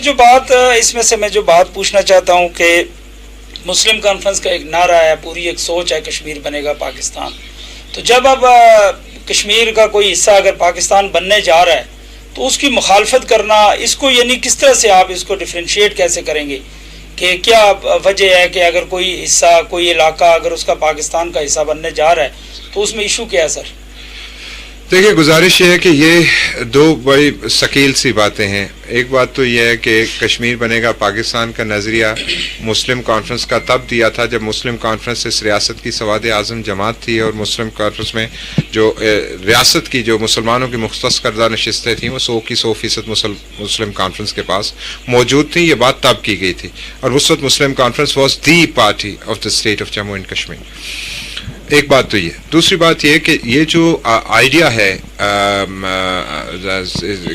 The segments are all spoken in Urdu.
جو بات اس میں سے میں جو بات پوچھنا چاہتا ہوں کہ مسلم کانفرنس کا ایک نعرہ ہے, پوری ایک سوچ ہے کشمیر بنے گا پاکستان, تو جب اب کشمیر کا کوئی حصہ اگر پاکستان بننے جا رہا ہے تو اس کی مخالفت کرنا, اس کو یعنی کس طرح سے آپ اس کو ڈفرینشیٹ کیسے کریں گے کہ کیا وجہ ہے کہ اگر کوئی حصہ کوئی علاقہ اگر اس کا پاکستان کا حصہ بننے جا رہا ہے تو اس میں ایشو کیا ہے سر؟ دیکھیں, گزارش یہ ہے کہ یہ دو بڑی ثقیل سی باتیں ہیں. ایک بات تو یہ ہے کہ کشمیر بنے گا پاکستان کا نظریہ مسلم کانفرنس کا تب دیا تھا جب مسلم کانفرنس اس ریاست کی سواد اعظم جماعت تھی, اور مسلم کانفرنس میں جو ریاست کی جو مسلمانوں کی مختص کردہ نشستیں تھیں وہ 100% مسلم کانفرنس کے پاس موجود تھیں. یہ بات تب کی گئی تھی, اور اس وقت Muslim Conference was the party of the state of Jammu and Kashmir. ایک بات تو یہ. دوسری بات یہ کہ یہ جو آئیڈیا ہے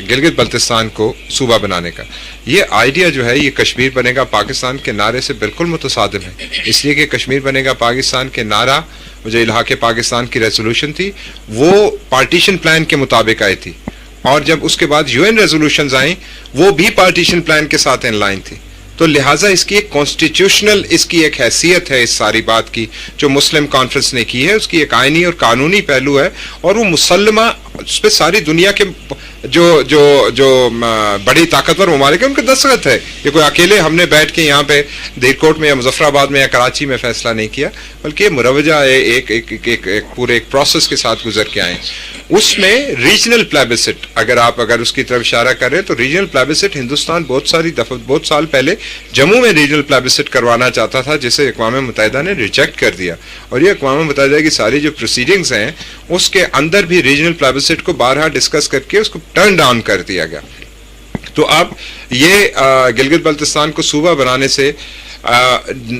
گلگت بلتستان کو صوبہ بنانے کا, یہ آئیڈیا جو ہے یہ کشمیر بنے گا پاکستان کے نعرے سے بالکل متصادم ہے. اس لیے کہ کشمیر بنے گا پاکستان کے نعرہ جو الحاق پاکستان کی ریزولوشن تھی وہ پارٹیشن پلان کے مطابق آئی تھی, اور جب اس کے بعد UN ریزولوشنز آئیں وہ بھی پارٹیشن پلان کے ساتھ ان لائن تھی. تو لہٰذا اس کی ایک کانسٹیٹیوشنل اس کی ایک حیثیت ہے اس ساری بات کی جو مسلم کانفرنس نے کی ہے, اس کی ایک آئینی اور قانونی پہلو ہے, اور وہ مسلمہ اس پہ ساری دنیا کے جو بڑی طاقتور ممالک ہیں ان کے دستخط ہے. یہ کوئی اکیلے ہم نے بیٹھ کے یہاں پہ دیر کوٹ میں یا مظفر آباد میں یا کراچی میں فیصلہ نہیں کیا, بلکہ یہ مروجہ ایک پورے ایک پروسیس کے ساتھ گزر کے آئے. اس میں ریجنل پلیبسٹ اگر اس کی طرف اشارہ کریں تو ریجنل پلیبسٹ ہندوستان بہت سال پہلے جموں میں ریجنل پلیبسٹ کروانا چاہتا تھا, جسے اقوام متحدہ نے ریجیکٹ کر دیا, اور یہ اقوام متحدہ کی ساری جو پروسیڈنگز ہیں اس کے اندر بھی ریجنل پلیبسٹ کو بارہا ڈسکس کر کے اس کو ٹرن ڈاؤن کر دیا گیا. تو اب یہ گلگت بلتستان کو صوبہ بنانے سے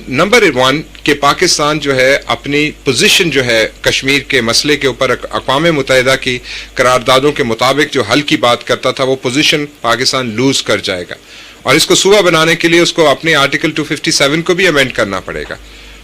نمبر 1 کہ پاکستان جو ہے اپنی پوزیشن جو ہے کشمیر کے مسئلے کے اوپر اقوام متحدہ کی قراردادوں کے مطابق جو حل کی بات کرتا تھا وہ پوزیشن پاکستان لوز کر جائے گا, اور اس کو صوبہ بنانے کے لیے اس کو اپنے آرٹیکل 257 کو بھی امینڈ کرنا پڑے گا.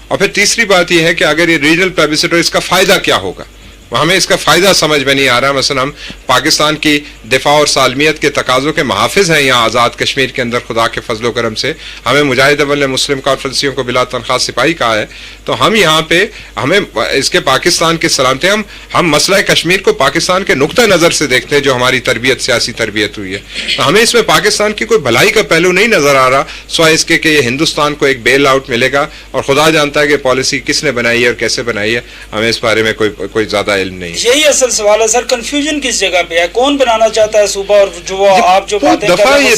اور پھر تیسری بات یہ ہے کہ اگر یہ ریجنل پلیبسٹ اس کا فائدہ کیا ہوگا, ہمیں اس کا فائدہ سمجھ میں نہیں آ رہا. مثلا ہم پاکستان کی دفاع اور سالمیت کے تقاضوں کے محافظ ہیں یہاں آزاد کشمیر کے اندر, خدا کے فضل و کرم سے ہمیں مجاہد اول نے مسلم کانفرنسیوں کو بلا تنخواہ سپاہی کہا ہے, تو ہم یہاں پہ ہمیں اس کے پاکستان کے سلامتی ہم مسئلہ کشمیر کو پاکستان کے نقطہ نظر سے دیکھتے ہیں جو ہماری تربیت سیاسی تربیت ہوئی ہے. تو ہمیں اس میں پاکستان کی کوئی بھلائی کا پہلو نہیں نظر آ رہا, سوائے اس کے کہ یہ ہندوستان کو ایک بیل آؤٹ ملے گا, اور خدا جانتا ہے کہ پالیسی کس نے بنائی ہے اور کیسے بنائی ہے, ہمیں اس بارے میں کوئی زیادہ علم نہیں. یہی اصل سوال ہے سر, کنفیوژن کس جگہ پہ ہے, کون بنانا چاہتا ہے صوبہ, اور جو آپ جو باتیں کر رہے ہیں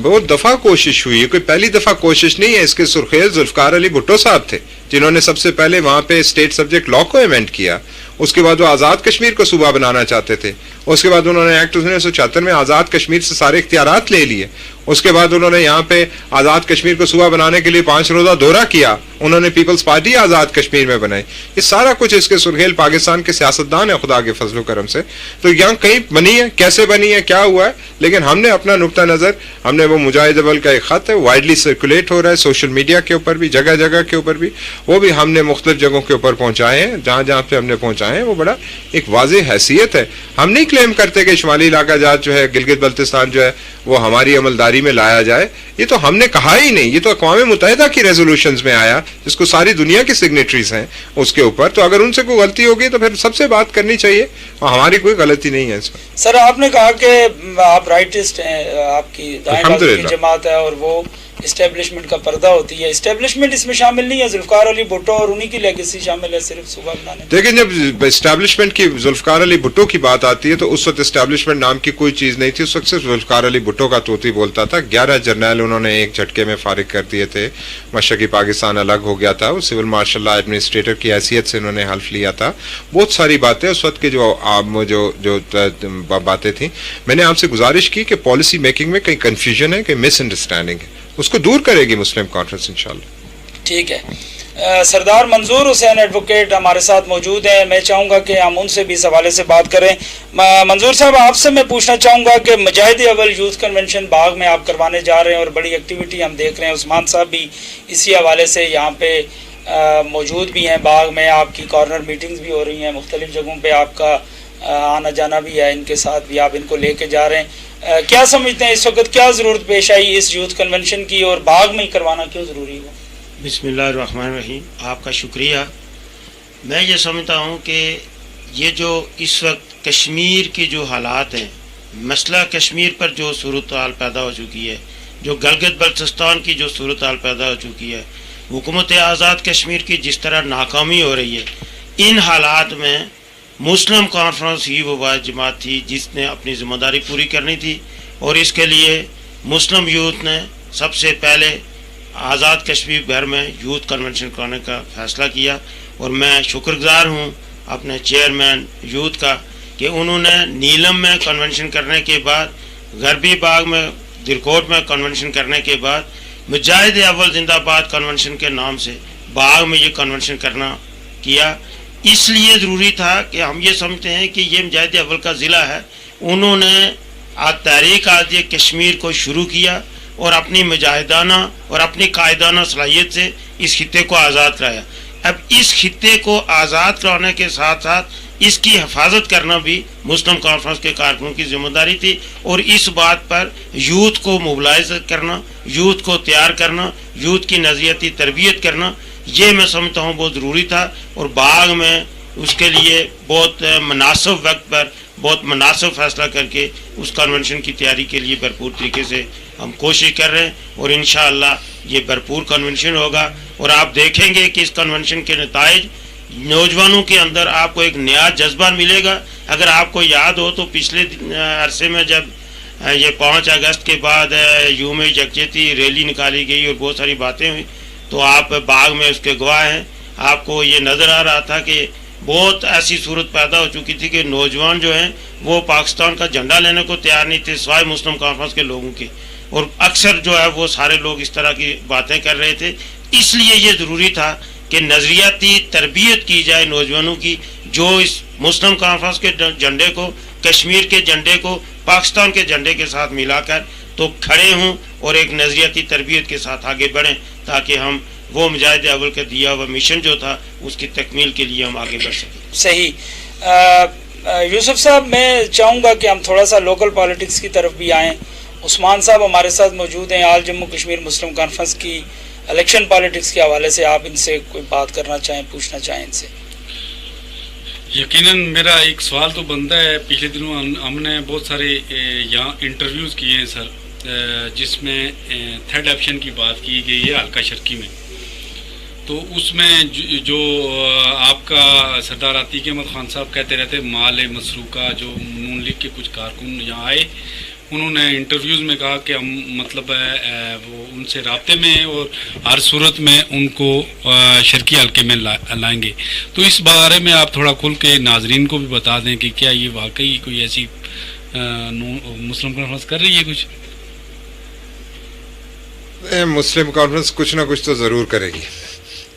بہت دفعہ کوشش ہوئی ہے, کوئی پہلی دفعہ کوشش نہیں ہے. اس کے سرخیز ذوالفقار علی بھٹو صاحب تھے جنہوں نے سب سے پہلے وہاں پہ اسٹیٹ سبجیکٹ لا کو ایمینڈ کیا. اس کے بعد وہ آزاد کشمیر کو صوبہ بنانا چاہتے تھے, اس کے بعد انہوں نے ایکٹ 1976 میں آزاد کشمیر سے سارے اختیارات لے لیے. اس کے بعد انہوں نے یہاں پہ آزاد کشمیر کو صوبہ بنانے کے لیے 5 روزہ دورہ کیا, انہوں نے پیپلز پارٹی آزاد کشمیر میں بنائی. یہ سارا کچھ اس کے سرخیل پاکستان کے سیاستدان ہیں خدا کے فضل و کرم سے. تو یہاں کہیں بنی ہے, کیسے بنی ہے, کیا ہوا ہے, لیکن ہم نے اپنا نقطہ نظر, ہم نے وہ مجاہد اول کا ایک خط ہے وائڈلی سرکولیٹ ہو رہا ہے سوشل میڈیا کے اوپر بھی, جگہ جگہ کے اوپر بھی, وہ بھی ہم نے مختلف جگہوں کے اوپر پہنچائے ہیں. جہاں جہاں پہ ہم نے پہنچائے ہیں وہ بڑا ایک واضح حیثیت ہے. ہم نہیں کلیم کرتے کہ شمالی علاقہ جات جو ہے گلگت بلتستان جو ہے وہ ہماری عملداری میں لایا جائے, یہ تو ہم نے کہا ہی نہیں, یہ تو اقوام متحدہ کی ریزولوشنز میں آیا جس کو ساری دنیا کی سگنیٹریز ہیں اس کے اوپر. تو اگر ان سے کوئی غلطی ہوگی تو پھر سب سے بات کرنی چاہیے, اور ہماری کوئی غلطی نہیں ہے اس میں. سر آپ نے کہا کہ آپ رائٹسٹ ہیں, آپ کی دائیں بازو کی جماعت ہے اور وہ اسٹیبلشمنٹ کا پردہ ہوتی ہے. اسٹیبلشمنٹ اس میں شامل نہیں ہے, ذوالفقار علی بھٹو اور انہی کی لیگیسی شامل ہے صرف صوبہ بنانے. لیکن جب اسٹیبلشمنٹ کی ذوالفقار علی بھٹو کی بات آتی ہے تو اس وقت اسٹیبلشمنٹ نام کی کوئی چیز نہیں تھی. اس وقت صرف ذوالفقار علی بھٹو کا طوطی بولتا تھا. 11 جرنیل انہوں نے ایک جھٹکے میں فارغ کر دیے تھے, مشرقی پاکستان الگ ہو گیا تھا, وہ سول مارشل لا ایڈمنسٹریٹر کی حیثیت سے انہوں نے حلف لیا تھا. بہت ساری باتیں اس وقت کے جو باتیں تھیں. میں نے آپ سے گزارش کی کہ پالیسی میکنگ میں کہیں کنفیوژن ہے, کہیں مس انڈرسٹینڈنگ ہے, اس کو دور کرے گی مسلم کانفرنس انشاءاللہ. ٹھیک ہے. سردار منظور حسین ایڈوکیٹ ہمارے ساتھ موجود ہیں, میں چاہوں گا کہ ہم ان سے بھی اس حوالے سے بات کریں. منظور صاحب آپ سے میں پوچھنا چاہوں گا کہ مجاہد اول یوتھ کنونشن باغ میں آپ کروانے جا رہے ہیں اور بڑی ایکٹیویٹی ہم دیکھ رہے ہیں, عثمان صاحب بھی اسی حوالے سے یہاں پہ موجود بھی ہیں باغ میں, آپ کی کارنر میٹنگز بھی ہو رہی ہیں, مختلف جگہوں پہ آپ کا آنا جانا بھی ہے ان کے ساتھ بھی, آپ ان کو لے کے جا رہے ہیں. کیا سمجھتے ہیں اس وقت کیا ضرورت پیش آئی اس یوتھ کنونشن کی, اور باغ میں ہی کروانا کیوں ضروری ہوا؟ بسم اللہ الرحمن الرحیم. آپ کا شکریہ. میں یہ سمجھتا ہوں کہ یہ جو اس وقت کشمیر کی جو حالات ہیں, مسئلہ کشمیر پر جو صورتحال پیدا ہو چکی ہے, جو گلگت بلتستان کی جو صورتحال پیدا ہو چکی ہے, حکومت آزاد کشمیر کی جس طرح ناکامی ہو رہی ہے, ان حالات میں مسلم کانفرنس ہی وہ واحد جماعت تھی جس نے اپنی ذمہ داری پوری کرنی تھی, اور اس کے لیے مسلم یوتھ نے سب سے پہلے آزاد کشمیر بھر میں یوتھ کنونشن کرانے کا فیصلہ کیا. اور میں شکر گزار ہوں اپنے چیئرمین یوتھ کا کہ انہوں نے نیلم میں کنونشن کرنے کے بعد, غربی باغ میں درکوٹ میں کنونشن کرنے کے بعد, مجاہد اول زندہ باد کنونشن کے نام سے باغ میں یہ کنونشن کرنا کیا. اس لیے ضروری تھا کہ ہم یہ سمجھتے ہیں کہ یہ مجاہد اول کا ضلع ہے. انہوں نے تحریک آزادی کشمیر کو شروع کیا اور اپنی مجاہدانہ اور اپنی قائدانہ صلاحیت سے اس خطے کو آزاد کرایا. اب اس خطے کو آزاد کرانے کے ساتھ ساتھ اس کی حفاظت کرنا بھی مسلم کانفرنس کے کارکنوں کی ذمہ داری تھی, اور اس بات پر یوتھ کو موبلائز کرنا, یوتھ کو تیار کرنا, یوتھ کی نظریاتی تربیت کرنا, یہ میں سمجھتا ہوں بہت ضروری تھا. اور باغ میں اس کے لیے بہت مناسب وقت پر بہت مناسب فیصلہ کر کے اس کنونشن کی تیاری کے لیے بھرپور طریقے سے ہم کوشش کر رہے ہیں, اور انشاءاللہ یہ بھرپور کنونشن ہوگا. اور آپ دیکھیں گے کہ اس کنونشن کے نتائج نوجوانوں کے اندر آپ کو ایک نیا جذبہ ملے گا. اگر آپ کو یاد ہو تو پچھلے عرصے میں جب یہ 5 اگست کے بعد یوم یکجہتی ریلی نکالی گئی اور بہت ساری باتیں ہوئی, تو آپ باغ میں اس کے گواہ ہیں. آپ کو یہ نظر آ رہا تھا کہ بہت ایسی صورت پیدا ہو چکی تھی کہ نوجوان جو ہیں وہ پاکستان کا جھنڈا لینے کو تیار نہیں تھے سوائے مسلم کانفرنس کے لوگوں کے, اور اکثر جو ہے وہ سارے لوگ اس طرح کی باتیں کر رہے تھے. اس لیے یہ ضروری تھا کہ نظریاتی تربیت کی جائے نوجوانوں کی, جو اس مسلم کانفرنس کے جھنڈے کو, کشمیر کے جھنڈے کو پاکستان کے جھنڈے کے ساتھ ملا کر تو کھڑے ہوں اور ایک نظریاتی تربیت کے ساتھ آگے بڑھیں, تاکہ ہم وہ مجاہد اول کا دیا ہوا مشن جو تھا اس کی تکمیل کے لیے ہم آگے بڑھ سکیں. صحیح. یوسف صاحب, میں چاہوں گا کہ ہم تھوڑا سا لوکل پالیٹکس کی طرف بھی آئیں. عثمان صاحب ہمارے ساتھ موجود ہیں, آل جموں کشمیر مسلم کانفرنس کی الیکشن پالیٹکس کے حوالے سے آپ ان سے کوئی بات کرنا چاہیں, پوچھنا چاہیں ان سے؟ یقیناً میرا ایک سوال تو بنتا ہے. پچھلے دنوں ہم نے بہت سارے یہاں انٹرویوز کیے ہیں سر, جس میں تھرڈ آپشن کی بات کی گئی ہے حلقہ شرقی میں. تو اس میں جو آپ کا سردار عتیق احمد خان صاحب کہتے رہتے مال مسروقہ, جو نون لیگ کے کچھ کارکن یہاں آئے, انہوں نے انٹرویوز میں کہا کہ ہم مطلب وہ ان سے رابطے میں ہیں اور ہر صورت میں ان کو شرقی حلقے میں لائیں گے. تو اس بارے میں آپ تھوڑا کھل کے ناظرین کو بھی بتا دیں کہ کیا یہ واقعی کوئی ایسی مسلم کانفرنس کر رہی ہے کچھ؟ مسلم کانفرنس کچھ نہ کچھ تو ضرور کرے گی.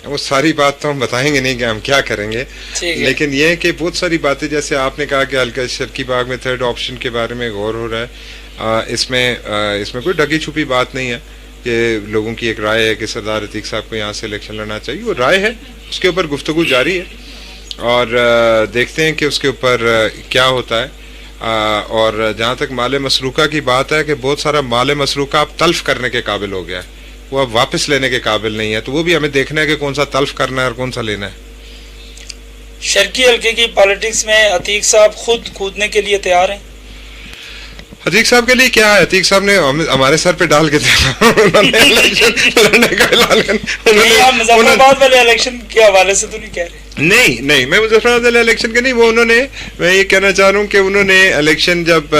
وہ ساری بات تو ہم بتائیں گے نہیں کہ ہم کیا کریں گے, لیکن یہ ہے کہ بہت ساری باتیں, جیسے آپ نے کہا کہ حلقہ شرقی باغ میں تھرڈ آپشن کے بارے میں غور ہو رہا ہے, اس میں کوئی ڈھکی چھپی بات نہیں ہے کہ لوگوں کی ایک رائے ہے کہ سردار عتیق صاحب کو یہاں سے الیکشن لڑنا چاہیے. وہ رائے ہے, اس کے اوپر گفتگو جاری ہے, اور دیکھتے ہیں کہ اس کے اوپر کیا ہوتا ہے. اور جہاں تک مال مسروقہ کی بات ہے کہ بہت سارا مال مسروقہ اب تلف کرنے کے قابل ہو گیا ہے, وہ اب واپس لینے کے قابل نہیں ہے. تو وہ بھی ہمیں دیکھنا ہے کہ کون سا تلف کرنا ہے اور کون سا لینا ہے. شرقی حلقے کی پالیٹکس میں عتیق صاحب خود کودنے کے لیے تیار ہیں؟ عتیق صاحب کے لیے کیا ہے, عتیق صاحب نے ہمارے سر پہ ڈال کے لڑنے کا اعلان. مظفر آباد والے الیکشن کے حوالے سے تو نہیں کہہ رہے؟ نہیں, میں مظفر آباد والے الیکشن کے نہیں, وہ انہوں نے, میں یہ کہنا چاہ رہا ہوں کہ انہوں نے الیکشن جب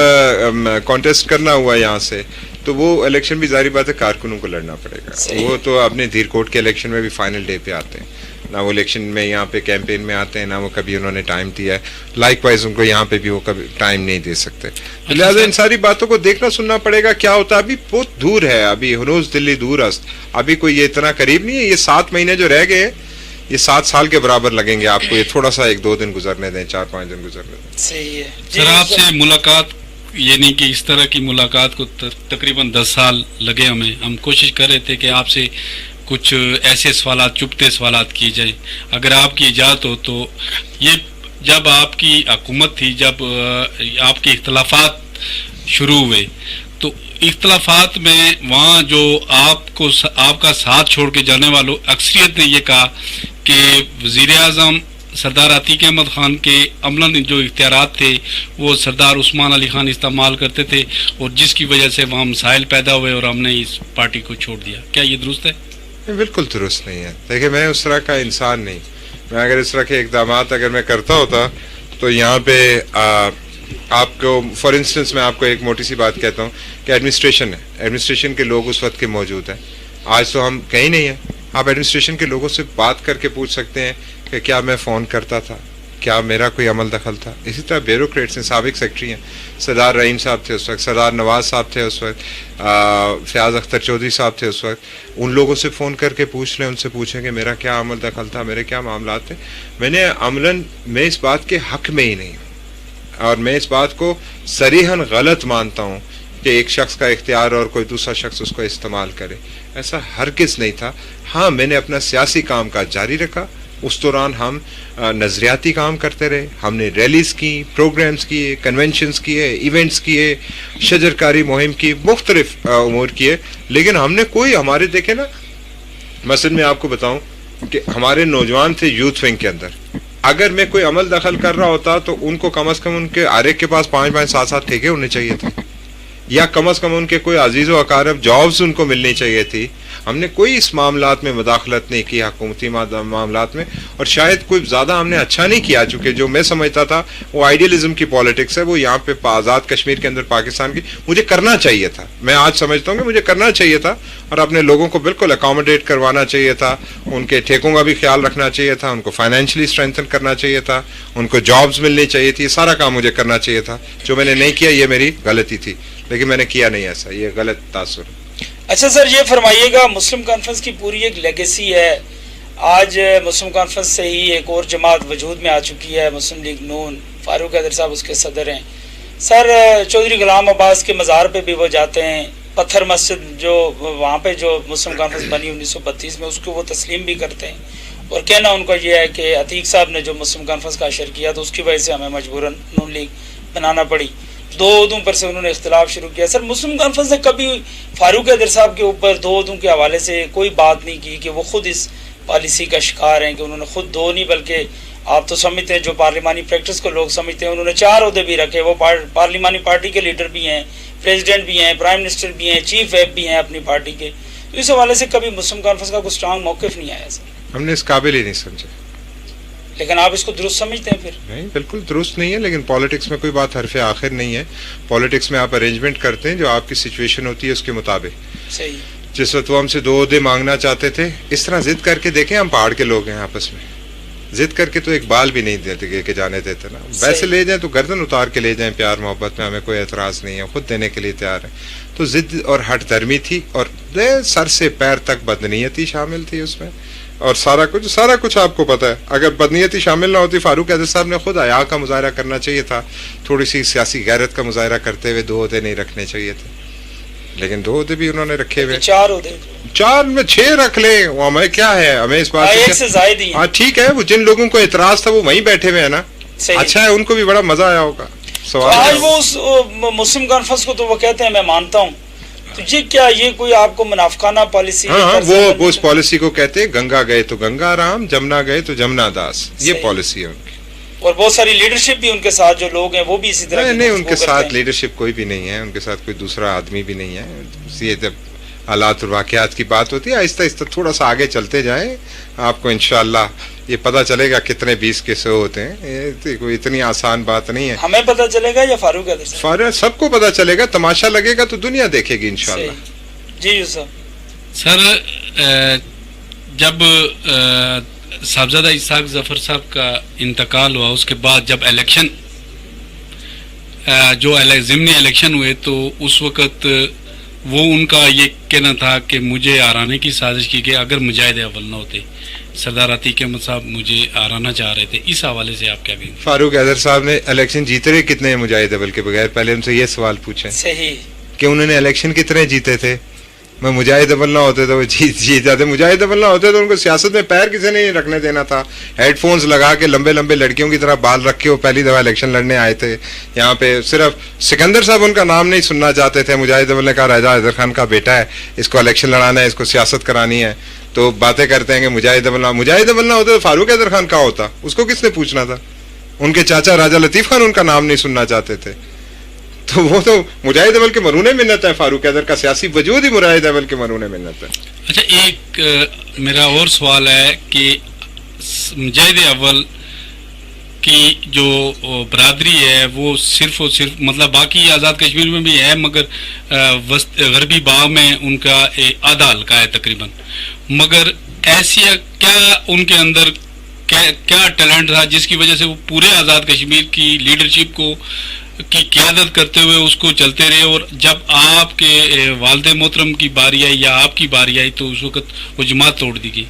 کانٹیسٹ کرنا ہوا یہاں سے, تو وہ الیکشن بھی ظاہری بات ہے کارکنوں کو لڑنا پڑے گا. وہ تو اپنے دھیر کوٹ کے الیکشن میں بھی فائنل ڈے پہ آتے ہیں, نہ وہ الیکشن میں یہاں پہ کیمپین میں آتے ہیں, نہ وہ کبھی انہوں نے ٹائم دیا ہے. لائک وائز ان کو یہاں پہ بھی وہ کبھی ٹائم نہیں دے سکتے. لہٰذا ان ساری باتوں کو دیکھنا سننا پڑے گا کیا ہوتا ہے. ابھی بہت دور ہے, ابھی ہنوز دلی دور است, ابھی کوئی یہ اتنا قریب نہیں ہے. یہ 7 مہینے جو رہ گئے یہ 7 سال کے برابر لگیں گے آپ کو. یہ تھوڑا سا 1-2 دن گزرنے دیں, 4-5 دن گزرنے دیں. صحیح ہے. سر آپ سے ملاقات, یعنی کہ اس طرح کی ملاقات کو تقریباً 10 سال لگے ہمیں. ہم کوشش کر رہے تھے کہ آپ سے کچھ ایسے سوالات, چپتے سوالات کیے جائیں. اگر آپ کی اجازت ہو تو یہ جب آپ کی حکومت تھی، جب آپ کے اختلافات شروع ہوئے، تو اختلافات میں وہاں جو آپ کا ساتھ چھوڑ کے جانے والوں اکثریت نے یہ کہا کہ وزیر اعظم سردار عتیق احمد خان کے عملاً جو اختیارات تھے وہ سردار عثمان علی خان استعمال کرتے تھے، اور جس کی وجہ سے وہاں مسائل پیدا ہوئے اور ہم نے اس پارٹی کو چھوڑ دیا. کیا یہ درست ہے؟ بالکل درست نہیں ہے. دیکھیں میں اس طرح کا انسان نہیں. میں اگر اس طرح کے اقدامات اگر میں کرتا ہوتا تو یہاں پہ آپ کو فار انسٹنس میں آپ کو ایک موٹی سی بات کہتا ہوں کہ ایڈمنسٹریشن کے لوگ اس وقت کے موجود ہیں. آج تو ہم کہیں نہیں ہیں. آپ ایڈمنسٹریشن کے لوگوں سے بات کر کے پوچھ سکتے ہیں کہ کیا میں فون کرتا تھا، کیا میرا کوئی عمل دخل تھا. اسی طرح بیوروکریٹس ہیں، سابق سیکٹری ہیں، سردار رحیم صاحب تھے اس وقت، سردار نواز صاحب تھے اس وقت، فیاض اختر چودھری صاحب تھے اس وقت. ان لوگوں سے فون کر کے پوچھ لیں، ان سے پوچھیں کہ میرا کیا عمل دخل تھا، میرے کیا معاملات تھے. میں اس بات کے حق میں ہی نہیں ہوں، اور میں اس بات کو صریحاً غلط مانتا ہوں کہ ایک شخص کا اختیار اور کوئی دوسرا شخص اس کو استعمال کرے. ایسا ہرگز نہیں تھا. ہاں میں نے اپنا سیاسی کام کاج جاری رکھا. اس دوران ہم نظریاتی کام کرتے رہے. ہم نے ریلیز کی، پروگرامز کیے، کنونشنز کیے، ایونٹس کیے، شجرکاری مہم کی، مختلف امور کیے. لیکن ہم نے کوئی ہمارے دیکھیں نا، مثلا میں آپ کو بتاؤں کہ ہمارے نوجوان تھے یوتھ ونگ کے اندر. اگر میں کوئی عمل دخل کر رہا ہوتا تو ان کو کم از کم ان کے ہر ایک کے پاس 5-5 7 ٹھیکے ہونے چاہیے تھے، یا کم از کم ان کے کوئی عزیز و اقارب جابز ان کو ملنی چاہیے تھی. ہم نے کوئی اس معاملات میں مداخلت نہیں کی، حکومتی معاملات میں. اور شاید کوئی زیادہ ہم نے اچھا نہیں کیا، چونکہ جو میں سمجھتا تھا وہ آئیڈیلزم کی پالیٹکس ہے. وہ یہاں پہ آزاد کشمیر کے اندر پاکستان کی مجھے کرنا چاہیے تھا. میں آج سمجھتا ہوں کہ مجھے کرنا چاہیے تھا، اور اپنے لوگوں کو بالکل اکاموڈیٹ کروانا چاہیے تھا. ان کے ٹھیکوں کا بھی خیال رکھنا چاہیے تھا، ان کو فائنینشلی اسٹرینتھن کرنا چاہیے تھا، ان کو جابز ملنی چاہیے تھی. سارا کام مجھے کرنا چاہیے تھا. جو میں نے نہیں کیا یہ میری غلطی تھی، لیکن میں نے کیا نہیں ایسا. یہ غلط تاثر. اچھا سر، یہ فرمائیے گا، مسلم کانفرنس کی پوری ایک لیگیسی ہے. آج مسلم کانفرنس سے ہی ایک اور جماعت وجود میں آ چکی ہے، مسلم لیگ نون. فاروق حیدر صاحب اس کے صدر ہیں. سر چودھری غلام عباس کے مزار پہ بھی وہ جاتے ہیں. پتھر مسجد جو وہاں پہ جو مسلم کانفرنس بنی 1932 میں، اس کو وہ تسلیم بھی کرتے ہیں. اور کہنا ان کا یہ ہے کہ عتیق صاحب نے جو مسلم کانفرنس کا اشر کیا تو اس کی وجہ سے ہمیں مجبوراً نون لیگ بنانا پڑی. 2 عہدوں پر سے انہوں نے اختلاف شروع کیا. سر مسلم کانفرنس نے کبھی فاروق حیدر صاحب کے اوپر 2 عہدوں کے حوالے سے کوئی بات نہیں کی کہ وہ خود اس پالیسی کا شکار ہیں، کہ انہوں نے خود 2 نہیں بلکہ آپ تو سمجھتے ہیں جو پارلیمانی پریکٹس کو لوگ سمجھتے ہیں، انہوں نے 4 عہدے بھی رکھے. وہ پارلیمانی پارٹی کے لیڈر بھی ہیں، پریزیڈنٹ بھی ہیں، پرائم منسٹر بھی ہیں، چیف ویپ بھی ہیں اپنی پارٹی کے. تو اس حوالے سے کبھی مسلم کانفرنس کا کوئی اسٹرانگ موقف نہیں آیا. سر ہم نے اس قابل ہی نہیں سمجھا. لیکن آپ اس کو درست سمجھتے ہیں؟ پھر نہیں، بالکل درست نہیں ہے. لیکن پالیٹکس میں کوئی بات حرف آخر نہیں ہے. پالیٹکس میں آپ ارینجمنٹ کرتے ہیں جو آپ کی سچویشن ہوتی ہے اس کے مطابق. صحیح. جس وقت وہ ہم سے 2 عہدے مانگنا چاہتے تھے، اس طرح ضد کر کے دیکھیں. ہم پہاڑ کے لوگ ہیں، آپس میں ضد کر کے تو ایک بال بھی نہیں دیتے کہ جانے دیتے نا. ویسے لے جائیں تو گردن اتار کے لے جائیں، پیار محبت میں ہمیں کوئی اعتراض نہیں ہے، خود دینے کے لیے تیار ہے. تو ضد اور ہٹ درمی تھی، اور سر سے پیر تک بدنیتی شامل تھی اس میں. اور سارا کچھ آپ کو پتا ہے. اگر بدنیتی شامل نہ ہوتی، فاروق حیدر صاحب نے خود حیا کا مظاہرہ کرنا چاہیے تھا. تھوڑی سی سیاسی غیرت کا مظاہرہ کرتے ہوئے 2 عہدے نہیں رکھنے چاہیے تھے. لیکن 2 عہدے بھی انہوں نے رکھے ہوئے. 4 عہدے، 4 میں 6 رکھ لیں. وہ ہمیں کیا ہے، ہمیں اس بات ایک سے زائد ہی. ہاں ٹھیک ہے. وہ جن لوگوں کو اعتراض تھا وہ وہیں بیٹھے ہوئے ہیں نا. اچھا ہے، ان کو بھی بڑا مزہ آیا ہوگا. آج وہ اس مسلم کانفرنس کو تو وہ کہتے ہیں میں مانتا ہوں. تو یہ کوئی آپ کو منافقانہ پالیسی؟ ہاں، وہ اس پالیسی کو کہتے ہیں گنگا گئے تو گنگا رام، جمنا گئے تو جمنا داس. یہ پالیسی ہے ان کی. اور بہت ساری لیڈرشپ بھی ان کے ساتھ جو لوگ ہیں وہ بھی اسی طرح. نہیں، ان کے ساتھ لیڈرشپ کوئی بھی نہیں ہے. ان کے ساتھ کوئی دوسرا آدمی بھی نہیں ہے. یہ جب حالات اور واقعات کی بات ہوتی ہے، آہستہ آہستہ تھوڑا سا آگے چلتے جائیں، آپ کو انشاءاللہ یہ پتہ چلے گا کتنے 20 کے 100 ہوتے ہیں. یہ کوئی اتنی آسان بات نہیں ہے. ہمیں پتہ چلے گا یا فاروق حیدر صاحب؟ فاروق سب کو پتہ چلے گا. تماشا لگے گا تو دنیا دیکھے گی انشاءاللہ. جی یوسف سر، جب صاحبزادہ اسحاق ظفر صاحب کا انتقال ہوا، اس کے بعد جب الیکشن جو ضمنی الیکشن ہوئے، تو اس وقت وہ ان کا یہ کہنا تھا کہ مجھے ہرانے کی سازش کی گئی اگر مجاہد اول نہ ہوتے. سردار عتیق احمد صاحب مجھے ہرانا چاہ رہے تھے. اس حوالے سے آپ کیا کہیں؟ فاروق حیدر صاحب نے الیکشن جیتے رہے کتنے ہیں مجاہد اول کے بغیر؟ پہلے ان سے یہ سوال پوچھیں صحیح کہ انہوں نے الیکشن کتنے جیتے تھے. میں مجاہد اول نہ ہوتے تو وہ جیت جاتے. مجاہد اول نہ ہوتے تو ان کو سیاست میں پیر کسی نے نہیں رکھنے دینا تھا. ہیڈ فونز لگا کے لمبے لمبے لڑکیوں کی طرح بال رکھ کے وہ پہلی دفعہ الیکشن لڑنے آئے تھے یہاں پہ. صرف سکندر صاحب ان کا نام نہیں سننا چاہتے تھے. مجاہد اول نے کہا رضا حیدر خان کا بیٹا ہے, اس کو الیکشن لڑانا ہے, اس کو سیاست کرانی ہے, تو باتیں کرتے ہیں کہ مجاہد اول نہ ہوتے تو فاروق حیدر خان کا ہوتا, اس کو کس نے پوچھنا تھا. ان کے چاچا راجہ لطیف خان ان کا نام نہیں سننا چاہتے تھے. تو وہ تو مجاہد اول کے مرہون منت ہے, فاروق حیدر کا سیاسی وجود ہی مجاہد اول کے مرہون منت ہے. اچھا, ایک میرا اور سوال ہے کہ مجاہد اول کی جو برادری ہے وہ صرف اور صرف مطلب باقی آزاد کشمیر میں بھی ہے, مگر غربی باغ میں ان کا آدھا حلقہ ہے تقریباً. مگر ایسی کیا ان کے اندر کیا ٹیلنٹ تھا جس کی وجہ سے وہ پورے آزاد کشمیر کی لیڈرشپ کی قیادت کرتے ہوئے اس کو چلتے رہے, اور جب آپ کے والد محترم کی باری آئی یا آپ کی باری آئی تو اس وقت وہ جماعت توڑ دی گئی؟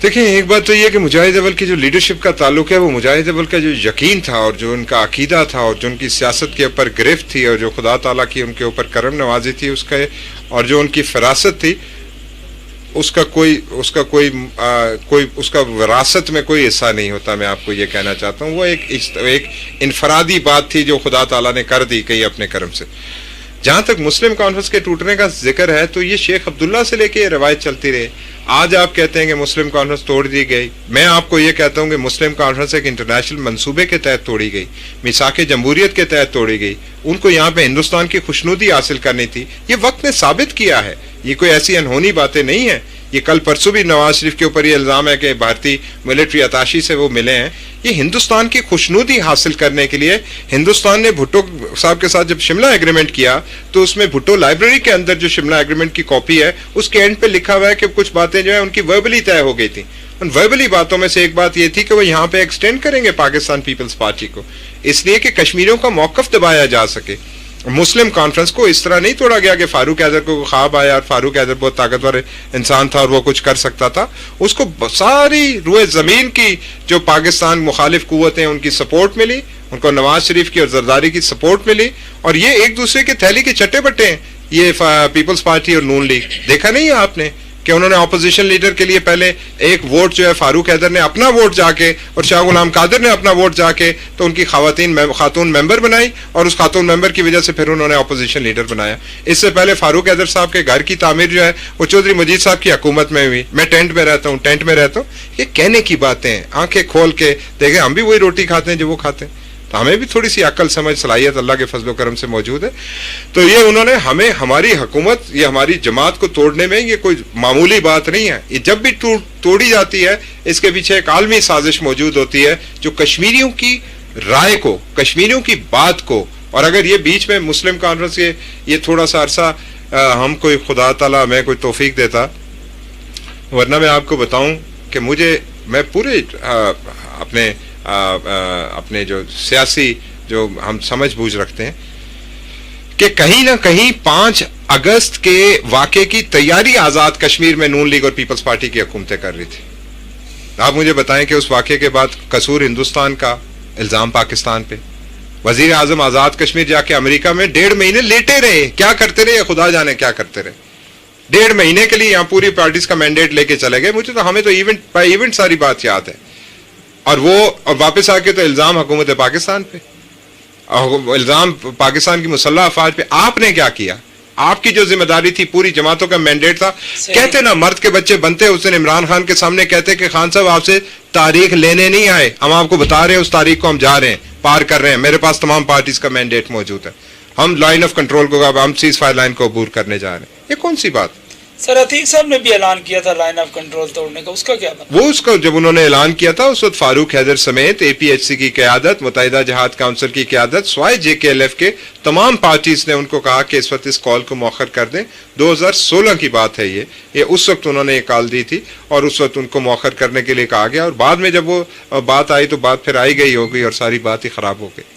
دیکھیں, ایک بات تو یہ ہے کہ مجاہد اول کی جو لیڈرشپ کا تعلق ہے وہ مجاہد اول کا جو یقین تھا اور جو ان کا عقیدہ تھا اور جو ان کی سیاست کے اوپر گرفت تھی اور جو خدا تعالیٰ کی ان کے اوپر کرم نوازی تھی اس کا, اور جو ان کی فراست تھی اس کا کوئی وراثت میں کوئی حصہ نہیں ہوتا. میں آپ کو یہ کہنا چاہتا ہوں وہ ایک انفرادی بات تھی جو خدا تعالیٰ نے کر دی کہیں اپنے کرم سے. جہاں تک مسلم کانفرنس کے ٹوٹنے کا ذکر ہے تو یہ شیخ عبداللہ سے لے کے یہ روایت چلتی رہی. آج آپ کہتے ہیں کہ مسلم کانفرنس توڑ دی گئی, میں آپ کو یہ کہتا ہوں کہ مسلم کانفرنس ایک انٹرنیشنل منصوبے کے تحت توڑی گئی, میثاق جمہوریت کے تحت توڑی گئی. ان کو یہاں پہ ہندوستان کی خوشنودی حاصل کرنی تھی, یہ وقت نے ثابت کیا ہے. یہ کوئی ایسی انہونی باتیں نہیں ہیں. یہ کل پرسوں بھی نواز شریف کے اوپر یہ الزام ہے کہ بھارتی ملٹری اتاشی سے وہ ملے ہیں. یہ ہندوستان کی خوشنودی حاصل کرنے کے لیے ہندوستان نے بھٹو صاحب کے ساتھ جب شملہ ایگریمنٹ کیا تو اس میں بھٹو لائبریری کے اندر جو شملہ ایگریمنٹ کی کاپی ہے اس کے اینڈ پہ لکھا ہوا ہے کہ کچھ باتیں جو ہیں ان کی وربلی طے ہو گئی تھیں. ان وربلی باتوں میں سے ایک بات یہ تھی کہ وہ یہاں پہ ایکسٹینڈ کریں گے پاکستان پیپلز پارٹی کو, اس لیے کہ کشمیریوں کا موقف دبایا جا سکے. مسلم کانفرنس کو اس طرح نہیں توڑا گیا کہ فاروق حیدر کو خواب آیا اور فاروق حیدر بہت طاقتور انسان تھا اور وہ کچھ کر سکتا تھا. اس کو ساری روئے زمین کی جو پاکستان مخالف قوتیں ان کی سپورٹ ملی, ان کو نواز شریف کی اور زرداری کی سپورٹ ملی, اور یہ ایک دوسرے کے تھیلی کے چٹے بٹے ہیں. یہ پیپلز پارٹی اور نون لیگ دیکھا نہیں ہے آپ نے کہ انہوں نے اپوزیشن لیڈر کے لیے پہلے ایک ووٹ جو ہے فاروق حیدر نے اپنا ووٹ جا کے اور شاہ غلام قادر نے اپنا ووٹ جا کے تو ان کی خاتون ممبر بنائی, اور اس خاتون ممبر کی وجہ سے پھر انہوں نے اپوزیشن لیڈر بنایا. اس سے پہلے فاروق حیدر صاحب کے گھر کی تعمیر جو ہے وہ چودھری مجید صاحب کی حکومت میں ہوئی. میں ٹینٹ میں رہتا ہوں. یہ کہنے کی باتیں ہیں, آنکھیں کھول کے دیکھیں, ہم بھی وہی روٹی کھاتے ہیں جو وہ کھاتے ہیں, تو ہمیں بھی تھوڑی سی عقل سمجھ صلاحیت اللہ کے فضل و کرم سے موجود ہے. تو یہ انہوں نے ہمیں, ہماری حکومت, یہ ہماری جماعت کو توڑنے میں یہ کوئی معمولی بات نہیں ہے. یہ جب بھی توڑی جاتی ہے اس کے پیچھے ایک عالمی سازش موجود ہوتی ہے جو کشمیریوں کی رائے کو, کشمیریوں کی بات کو, اور اگر یہ بیچ میں مسلم کانفرنس یہ تھوڑا سا عرصہ ہم کوئی خدا تعالیٰ ہمیں کوئی توفیق دیتا, ورنہ میں آپ کو بتاؤں کہ میں پورے اپنے جو سیاسی جو ہم سمجھ بوجھ رکھتے ہیں کہ کہیں نہ کہیں 5 اگست کے واقعے کی تیاری آزاد کشمیر میں نون لیگ اور پیپلز پارٹی کی حکومتیں کر رہی تھی. آپ مجھے بتائیں کہ اس واقعے کے بعد قصور ہندوستان کا, الزام پاکستان پہ. وزیر اعظم آزاد کشمیر جا کے امریکہ میں 1.5 مہینے لیٹے رہے. کیا کرتے رہے خدا جانے کیا کرتے رہے. 1.5 مہینے کے لیے یہاں پوری پارٹیز کا مینڈیٹ لے کے چلے گئے. ہمیں تو ایونٹ بائی ایونٹ ساری بات یاد ہے. اور واپس آ کے تو الزام حکومت پاکستان پہ, الزام پاکستان کی مسلح افواج پہ. آپ نے کیا کیا؟ آپ کی جو ذمہ داری تھی, پوری جماعتوں کا مینڈیٹ تھا. کہتے نا مرد کے بچے بنتے اس دن عمران خان کے سامنے کہتے کہ خان صاحب آپ سے تاریخ لینے نہیں آئے, ہم آپ کو بتا رہے ہیں اس تاریخ کو ہم جا رہے ہیں, پار کر رہے ہیں. میرے پاس تمام پارٹیز کا مینڈیٹ موجود ہے, ہم لائن آف کنٹرول کو, ہم سیز فائر لائن کو عبور کرنے جا رہے ہیں. یہ کون سی بات؟ سر عتیق صاحب نے بھی اعلان کیا تھا لائن آف کنٹرول توڑنے کا, اس کا کیا بنا؟ وہ اس کا جب انہوں نے اعلان کیا تھا اس وقت فاروق حیدر سمیت APHC کی قیادت, متحدہ جہاد کونسل کی قیادت, سوائے JKLF کے تمام پارٹیز نے ان کو کہا کہ اس وقت اس کال کو مؤخر کر دیں. 2016 کی بات ہے یہ اس وقت انہوں نے یہ کال دی تھی اور اس وقت ان کو مؤخر کرنے کے لیے کہا گیا, اور بعد میں جب وہ بات آئی تو بات پھر آئی گئی ہو گئی اور ساری بات ہی خراب ہو گئی.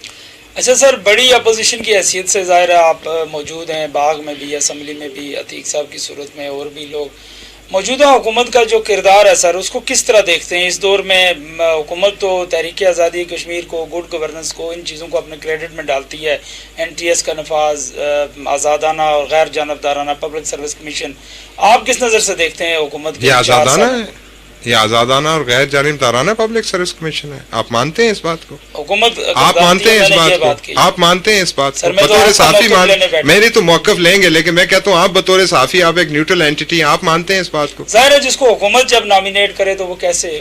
اچھا سر, بڑی اپوزیشن کی حیثیت سے ظاہر ہے آپ موجود ہیں باغ میں بھی, اسمبلی میں بھی, عتیق صاحب کی صورت میں اور بھی لوگ موجودہ حکومت کا جو کردار ہے سر، اس کو کس طرح دیکھتے ہیں اس دور میں؟ حکومت تو تحریک آزادی کشمیر کو، گڈ گورننس کو، ان چیزوں کو اپنے کریڈٹ میں ڈالتی ہے، NTS کا نفاذ، آزادانہ اور غیر جانبدارانہ پبلک سروس کمیشن، آپ کس نظر سے دیکھتے ہیں حکومت کے؟ یہ آزادانہ اور غیر جانبدارانہ پبلک سروس کمیشن ہے. آپ مانتے ہیں اس بات کو؟ حکومت آپ مانتے ہیں اس بات کو؟ آپ مانتے ہیں اس بات کو؟ بطور صحافی میری تو موقف لیں گے، لیکن میں کہتا ہوں آپ بطور صحافی، آپ ایک نیوٹرل اینٹی ہیں، آپ مانتے ہیں اس بات کو؟ ظاہر ہے جس کو حکومت جب نامینیٹ کرے تو وہ کیسے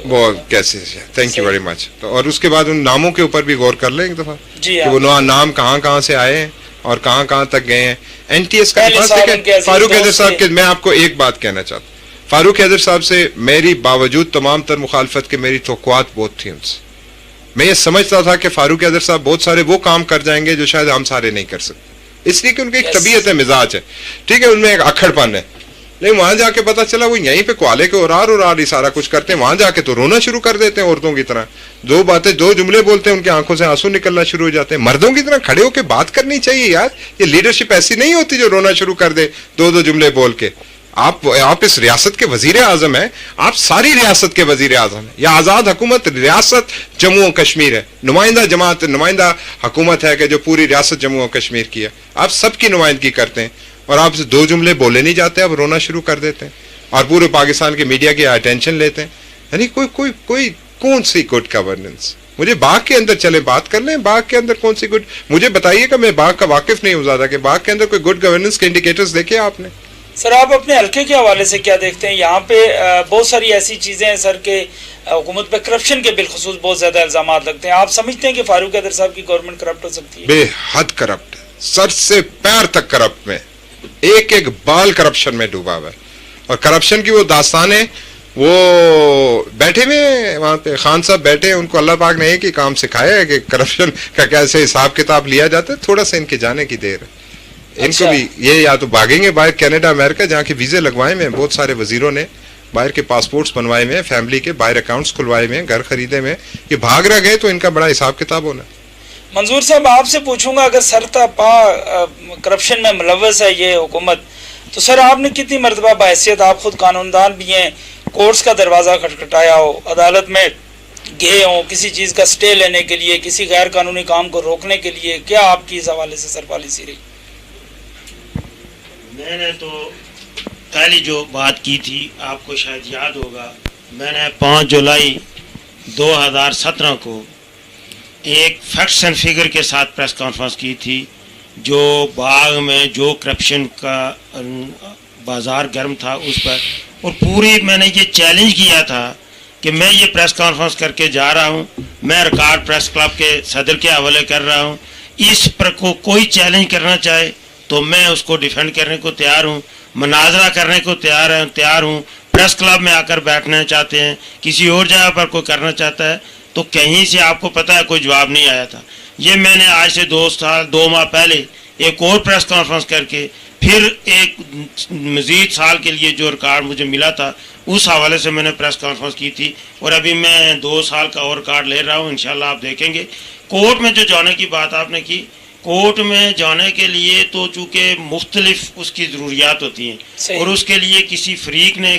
تھینک یو ویری مچ. اور اس کے بعد ان ناموں کے اوپر بھی غور کر لیں ایک دفعہ کہ وہ نام کہاں سے آئے ہیں اور کہاں تک گئے ہیں. NTS کا فاروق حیدر صاحب کے میں آپ کو ایک بات کہنا چاہتا ہوں. فاروق حیدر صاحب سے میری باوجود تمام تر مخالفت کے میری توقعات بہت تھی ان سے. میں یہ سمجھتا تھا کہ فاروق حیدر صاحب بہت سارے وہ کام کر جائیں گے جو شاید ہم سارے نہیں کر سکتے، اس لیے کہ ان کی ایک طبیعت ہے، مزاج ہے، ٹھیک ہے، ان میں ایک اکھڑ پن ہے. لیکن وہاں جا کے پتا چلا وہ یہیں پہ کوالے کے اور ہی سارا کچھ کرتے ہیں. وہاں جا کے تو رونا شروع کر دیتے ہیں عورتوں کی طرح، دو جملے بولتے ہیں ان کی آنکھوں سے آنسو نکلنا شروع ہو جاتے ہیں. مردوں کی طرح کھڑے ہو کے بات کرنی چاہیے یار. یہ لیڈرشپ ایسی نہیں ہوتی جو رونا شروع کر دے دو جملے بول کے. آپ اس ریاست کے وزیر اعظم ہیں، آپ ساری ریاست کے وزیر اعظم ہیں. یہ آزاد حکومت ریاست جموں و کشمیر ہے، نمائندہ حکومت ہے کہ جو پوری ریاست جموں و کشمیر کی ہے. آپ سب کی نمائندگی کرتے ہیں اور آپ سے دو جملے بولے نہیں جاتے، آپ رونا شروع کر دیتے ہیں اور پورے پاکستان کے میڈیا کی اٹینشن لیتے ہیں. یعنی کوئی کون سی گڈ گورننس؟ مجھے باغ کے اندر چلے بات کر لیں، باغ کے اندر کون سی گڈ، مجھے بتائیے کہ میں باغ کا واقف نہیں ہوں زیادہ، کہ باغ کے اندر کوئی گڈ گورننس کے انڈیکیٹرز دیکھے آپ نے؟ سر آپ اپنے حلقے کے حوالے سے کیا دیکھتے ہیں؟ یہاں پہ بہت ساری ایسی چیزیں ہیں سر کہ حکومت پہ کرپشن کے بالخصوص بہت زیادہ الزامات لگتے ہیں. آپ سمجھتے ہیں کہ فاروق حیدر صاحب کی گورنمنٹ کرپٹ ہو سکتی ہے؟ بے حد کرپٹ، سر سے پیر تک کرپٹ میں، ایک بال کرپشن میں ڈوبا ہوا ہے. اور کرپشن کی وہ داستانیں، وہ بیٹھے ہوئے وہاں پہ خان صاحب بیٹھے ہیں، ان کو اللہ پاک نے ایک ہی کام سکھایا ہے کہ کرپشن کا کیسے حساب کتاب لیا جاتا ہے. تھوڑا سا ان کے جانے کی دیر ہے. ان کو بھی یہ یا تو بھاگیں گے باہر کینیڈا امریکہ جہاں کے ویزے لگوائے ہوئے ہیں، بہت سارے وزیروں نے باہر کے پاسپورٹس بنوائے ہوئے ہیں، فیملی کے باہر اکاؤنٹس کھلوائے ہوئے ہیں، گھر خریدے ہوئے ہیں. یہ بھاگ رہ گئے تو ان کا بڑا حساب کتاب ہونا. منظور صاحب آپ سے پوچھوں گا، اگر سرتا پا کرپشن میں ملوث ہے یہ حکومت، تو سر آپ نے کتنی مرتبہ بحیثیت، آپ خود قانون دان بھی ہیں، کورٹس کا دروازہ کھٹکھٹایا ہو، عدالت میں گئے ہوں کسی چیز کا سٹے لینے کے لیے، کسی غیر قانونی کام کو روکنے کے لیے، کیا آپ کی اس حوالے سے سر پالیسی رہی؟ میں نے تو پہلی جو بات کی تھی آپ کو شاید یاد ہوگا، میں نے 5 جولائی 2017 کو ایک فیکٹس اینڈ فگر کے ساتھ پریس کانفرنس کی تھی. جو باغ میں جو کرپشن کا بازار گرم تھا اس پر، اور پوری میں نے یہ چیلنج کیا تھا کہ میں یہ پریس کانفرنس کر کے جا رہا ہوں، میں ریکارڈ پریس کلب کے صدر کے حوالے کر رہا ہوں، اس پر کوئی چیلنج کرنا چاہے تو میں اس کو ڈیفینڈ کرنے کو تیار ہوں، مناظرہ کرنے کو تیار ہوں. پریس کلب میں آ کر بیٹھنا چاہتے ہیں، کسی اور جگہ پر کوئی کرنا چاہتا ہے تو کہیں سے آپ کو پتہ ہے کوئی جواب نہیں آیا تھا. یہ میں نے آج سے 2 ماہ پہلے ایک اور پریس کانفرنس کر کے پھر ایک مزید سال کے لیے جو ریکارڈ مجھے ملا تھا اس حوالے سے میں نے پریس کانفرنس کی تھی، اور ابھی میں 2 سال کا اور ریکارڈ لے رہا ہوں. انشاءاللہ آپ دیکھیں گے. کورٹ میں جو جانے کی بات آپ نے کی، کورٹ میں جانے کے لیے تو چونکہ مختلف اس کی ضروریات ہوتی ہیں، اور اس کے لیے کسی فریق نے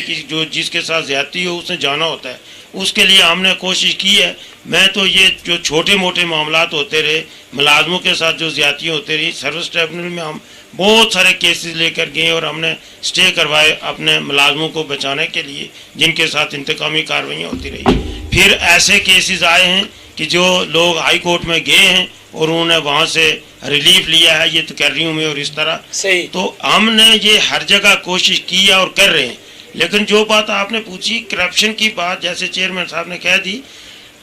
جس کے ساتھ زیادتی ہو اس نے جانا ہوتا ہے. اس کے لیے ہم نے کوشش کی ہے. میں تو یہ جو چھوٹے موٹے معاملات ہوتے رہے، ملازموں کے ساتھ جو زیادتیاں ہوتے رہی، سروس ٹریبونل میں ہم بہت سارے کیسز لے کر گئے اور ہم نے سٹے کروائے اپنے ملازموں کو بچانے کے لیے جن کے ساتھ انتقامی کارروائیاں ہوتی رہی. پھر ایسے کیسز آئے ہیں کہ جو لوگ ہائی کورٹ میں گئے ہیں اور انہوں نے وہاں سے ریلیف لیا ہے یہ تقرریوں میں اور اس طرح. تو ہم نے یہ ہر جگہ کوشش کی ہے اور کر رہے ہیں. لیکن جو بات آپ نے پوچھی کرپشن کی بات، جیسے چیئرمین صاحب نے کہہ دی،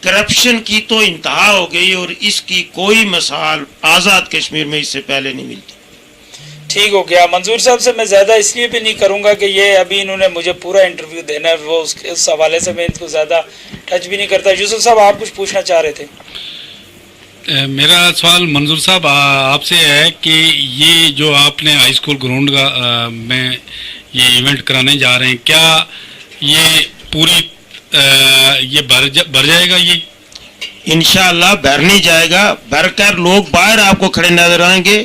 کرپشن کی تو انتہا ہو گئی اور اس کی کوئی مثال آزاد کشمیر میں اس سے پہلے نہیں ملتی. ٹھیک ہو گیا. منظور صاحب سے میں زیادہ اس لیے بھی نہیں کروں گا کہ یہ ابھی انہوں نے مجھے پورا انٹرویو دینا ہے، وہ اس حوالے سے میں ان کو زیادہ ٹچ بھی نہیں کرتا. یوسف صاحب آپ کچھ پوچھنا چاہ رہے تھے؟ میرا سوال منظور صاحب آپ سے ہے کہ یہ جو آپ نے ہائی اسکول گراؤنڈ کا میں یہ ایونٹ کرانے جا رہے ہیں، کیا یہ پوری یہ بھر جائے گا؟ یہ انشاءاللہ بھر نہیں جائے گا. بھر کر لوگ باہر آپ کو کھڑے نظر آئیں گے.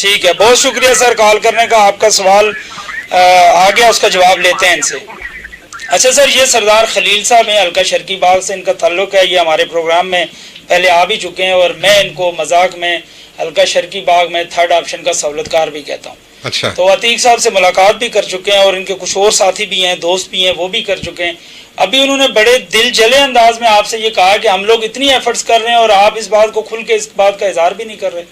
ٹھیک ہے, بہت شکریہ سر کال کرنے کا. آپ کا سوال آ گیا, اس کا جواب لیتے ہیں ان سے. اچھا سر, یہ سردار خلیل صاحب ہیں, حلقہ شرقی باغ سے ان کا تعلق ہے. یہ ہمارے پروگرام میں پہلے آ بھی چکے ہیں اور میں ان کو مذاق میں حلقہ شرقی باغ میں تھرڈ آپشن کا سہولت کار بھی کہتا ہوں. اچھا, تو عتیق صاحب سے ملاقات بھی کر چکے ہیں اور ان کے کچھ اور ساتھی بھی ہیں, دوست بھی ہیں, وہ بھی کر چکے ہیں. ابھی انہوں نے بڑے دل جلے انداز میں آپ سے یہ کہا کہ ہم لوگ اتنی ایفرٹس کر رہے ہیں اور آپ اس بات کو کھل کے اس بات کا اظہار بھی نہیں کر رہے.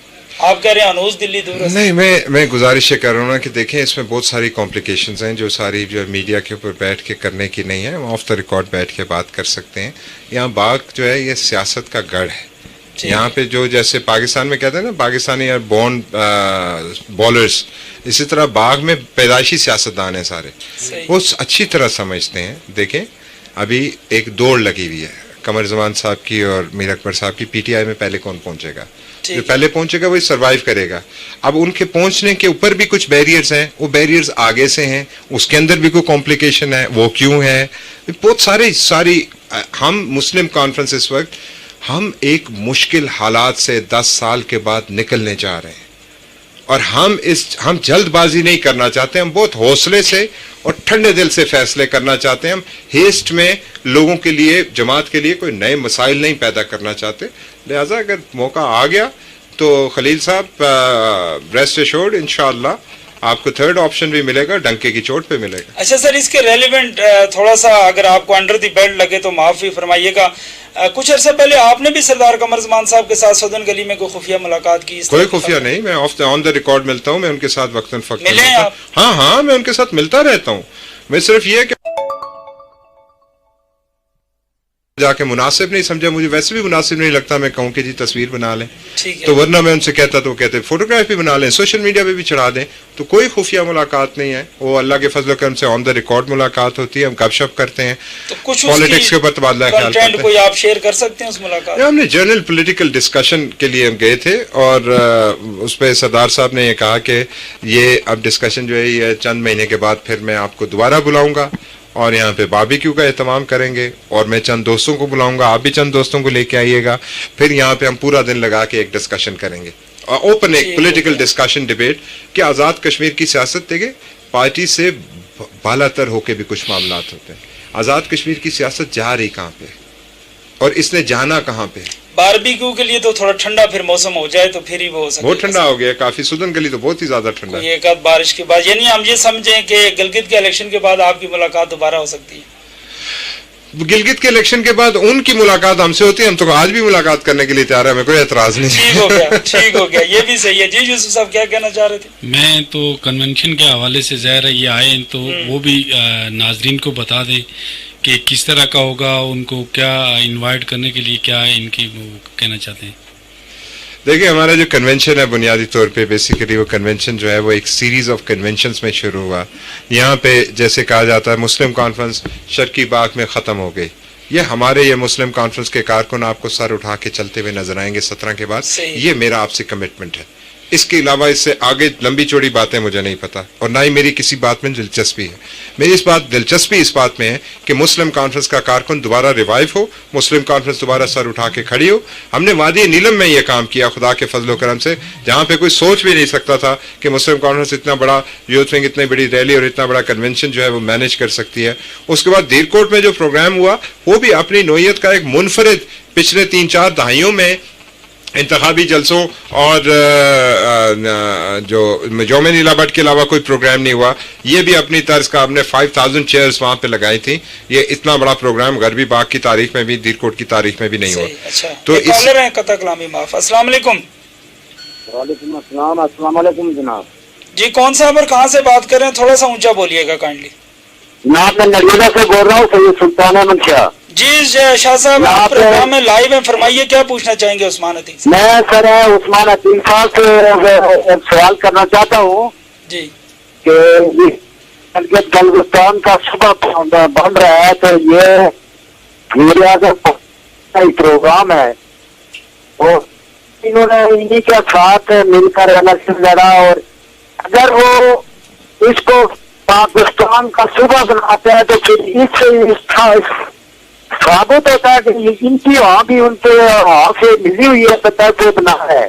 آپ کہہ رہے ہیں انوز دلی دور ہے. نہیں, میں گزارش یہ کر رہا ہوں نا کہ دیکھیں اس میں بہت ساری کمپلیکیشنز ہیں جو ساری جو میڈیا کے اوپر بیٹھ کے کرنے کی نہیں ہے. ہم آف دا ریکارڈ بیٹھ کے بات کر سکتے ہیں. یہاں باغ جو ہے یہ سیاست کا گڑھ ہے. یہاں پہ جو جیسے پاکستان میں کہتے ہیں نا پاکستانی اور بورن بالرز, اسی طرح باغ میں پیدائشی سیاستدان ہیں سارے, وہ اچھی طرح سمجھتے ہیں. دیکھیں ابھی ایک دوڑ لگی ہوئی ہے قمر زمان صاحب کی اور میر اکبر صاحب کی. پی ٹی آئی میں پہلے کون پہنچے گا, جو پہلے پہنچے گا وہی سروائیو کرے گا. اب ان کے پہنچنے کے اوپر بھی کچھ بیریئرز ہیں, وہ بیریئرز آگے سے ہیں, اس کے اندر بھی کوئی کمپلیکیشن ہے, وہ کیوں ہے, بہت ساری. ہم مسلم کانفرنس اس وقت ہم ایک مشکل حالات سے 10 سال کے بعد نکلنے جا رہے ہیں اور ہم جلد بازی نہیں کرنا چاہتے. ہم بہت حوصلے سے اور ٹھنڈے دل سے فیصلے کرنا چاہتے ہیں. ہم ہیسٹ میں لوگوں کے لیے, جماعت کے لیے کوئی نئے مسائل نہیں پیدا کرنا چاہتے. لہٰذا اگر موقع آ گیا تو خلیل صاحب ریسٹ ایشورڈ انشاءاللہ آپ کو تھرڈ آپشن بھی ملے گا, ڈنکے کی چوٹ پہ ملے گا. اچھا سر, اس کے ریلیونٹ تھوڑا سا اگر آپ کو انڈر دی بیلٹ لگے تو معافی فرمائیے گا. کچھ عرصہ پہلے آپ نے بھی سردار قمر زمان صاحب کے ساتھ سودن گلی میں کوئی خفیہ ملاقات کی؟ کوئی خفیہ نہیں, میں آن دا ریکارڈ ملتا ہوں, میں ان کے ساتھ وقتاً فوقتاً ملے آپ؟ ہاں میں ان کے ساتھ ملتا رہتا ہوں. میں صرف یہ کہ جا کے مناسب نہیں سمجھا, مجھے ویسے بھی مناسب نہیں لگتا میں کہوں کہ جی تصویر بنا لیں, تو ورنہ میں ان سے کہتا تو وہ کہتے فوٹوگراف بھی بنا لیں, سوشل میڈیا پہ بھی چڑھا دیں. تو کوئی خفیہ ملاقات نہیں ہے, وہ اللہ کے فضل و کرم سے آن دا ریکارڈ ملاقات ہوتی ہے. ہم گپ شپ کرتے ہیں, پالیٹکس کے اوپر تبادلہ خیال کرتے ہیں. کوئی آپ شیئر کر سکتے ہیں اس ملاقات؟ ہم نے جنرل پولیٹیکل ڈسکشن کے لیے ہم گئے تھے اور اس پہ سردار صاحب نے یہ کہا کہ یہ اب ڈسکشن جو ہے یہ چند مہینے کے بعد پھر میں آپ کو دوبارہ بلاؤں گا اور یہاں پہ باربیکیو کا اہتمام کریں گے اور میں چند دوستوں کو بلاؤں گا, آپ بھی چند دوستوں کو لے کے آئیے گا, پھر یہاں پہ ہم پورا دن لگا کے ایک ڈسکشن کریں گے, اوپن ایک پولیٹیکل ڈسکشن ڈیبیٹ کہ آزاد کشمیر کی سیاست. دیکھیں پارٹی سے بالا تر ہو کے بھی کچھ معاملات ہوتے ہیں. آزاد کشمیر کی سیاست جا رہی کہاں پہ اور اس نے جانا کہاں پہ؟ باربیکیو کے لیے تو تھوڑا ٹھنڈا پھر موسم ہو جائے تو پھر ہی وہ ہو سکتا ہے. بہت ٹھنڈا ہو گیا کافی, سودن گلی تو بہت ہی زیادہ ٹھنڈا ہے. ایک آدھ بارش کے بعد, یعنی ہم یہ سمجھیں کہ گلگت کے الیکشن کے بعد آپ کی ملاقات دوبارہ ہو سکتی ہے. گلگت کے الیکشن کے بعد ان کی ملاقات ہم سے ہوتی ہے, ہم تو آج بھی ملاقات کرنے کے لیے تیار ہے, ہمیں کوئی اعتراض نہیں. ٹھیک ہو گیا, یہ بھی صحیح ہے. جی یوسف صاحب کیا کہنا چاہ رہے تھے؟ میں تو کنونشن کے حوالے سے ظاہر ہے یہ آئے تو وہ بھی ناظرین کو بتا دیں کہ کس طرح کا ہوگا, ان کو کیا انوائٹ کرنے کے لیے کیا ان کی وہ کہنا چاہتے ہیں. دیکھیں ہمارا جو کنونشن ہے بنیادی طور پہ بیسیکلی وہ کنونشن جو ہے وہ ایک سیریز آف کنونشنز میں شروع ہوا. یہاں پہ جیسے کہا جاتا ہے مسلم کانفرنس شرقی باغ میں ختم ہو گئی. یہ مسلم کانفرنس کے کارکن آپ کو سر اٹھا کے چلتے ہوئے نظر آئیں گے 17 کے بعد. یہ میرا آپ سے کمٹمنٹ ہے. اس کے علاوہ اس سے آگے لمبی چوڑی باتیں مجھے نہیں پتا اور نہ ہی میری کسی بات میں دلچسپی ہے. میری دلچسپی اس بات میں ہے کہ مسلم کانفرنس کا کارکن دوبارہ ریوائیو ہو, مسلم کانفرنس دوبارہ سر اٹھا کے کھڑی ہو. ہم نے وادی نیلم میں یہ کام کیا خدا کے فضل و کرم سے, جہاں پہ کوئی سوچ بھی نہیں سکتا تھا کہ مسلم کانفرنس اتنا بڑا یوتھ ونگ, اتنی بڑی ریلی اور اتنا بڑا کنونشن جو ہے وہ مینیج کر سکتی ہے. اس کے بعد دیرکوٹ میں جو پروگرام ہوا وہ بھی اپنی نوعیت کا ایک منفرد, پچھلے 3-4 دہائیوں میں انتخابی جلسوں اور جو یوم نیلا بٹ کے علاوہ کوئی پروگرام نہیں ہوا. یہ بھی اپنی طرز کا ہم نے 5000 چیئرز وہاں پہ لگائی تھیں. یہ اتنا بڑا پروگرام غربی باغ کی تاریخ میں بھی, دیرکوٹ کی تاریخ میں بھی نہیں ہوا. تو السلام علیکم. وعلیکم السلام. السلام علیکم جناب. جی کون صاحب اور کہاں سے بات کر رہے ہیں؟ تھوڑا سا اونچا بولیے گا کائنڈلی. جناب میں نریلا سے بول رہا ہوں, سید سلطان احمد شاہ. جی شاہ صاحب آپ پروگرام میں لائیو ہیں, فرمائیے کیا پوچھنا چاہیں گے عثمان عتیق سے؟ میں سر عثمان عتیق صاحب سے سوال کرنا چاہتا ہوں جی کہ بلوچستان کا صوبہ بن رہا ہے تو یہ میرا پروگرام ہے اور انہوں نے انہیں کے ساتھ مل کر الیکشن لڑا, اور اگر وہ اس کو پاکستان کا صوبہ بناتے ہیں تو پھر اس سے ثابت ہوتا ہے کہ ان کی وہاں بھی ان کے وہاں سے ملی ہوئی ہے پتہ سے بنا ہے.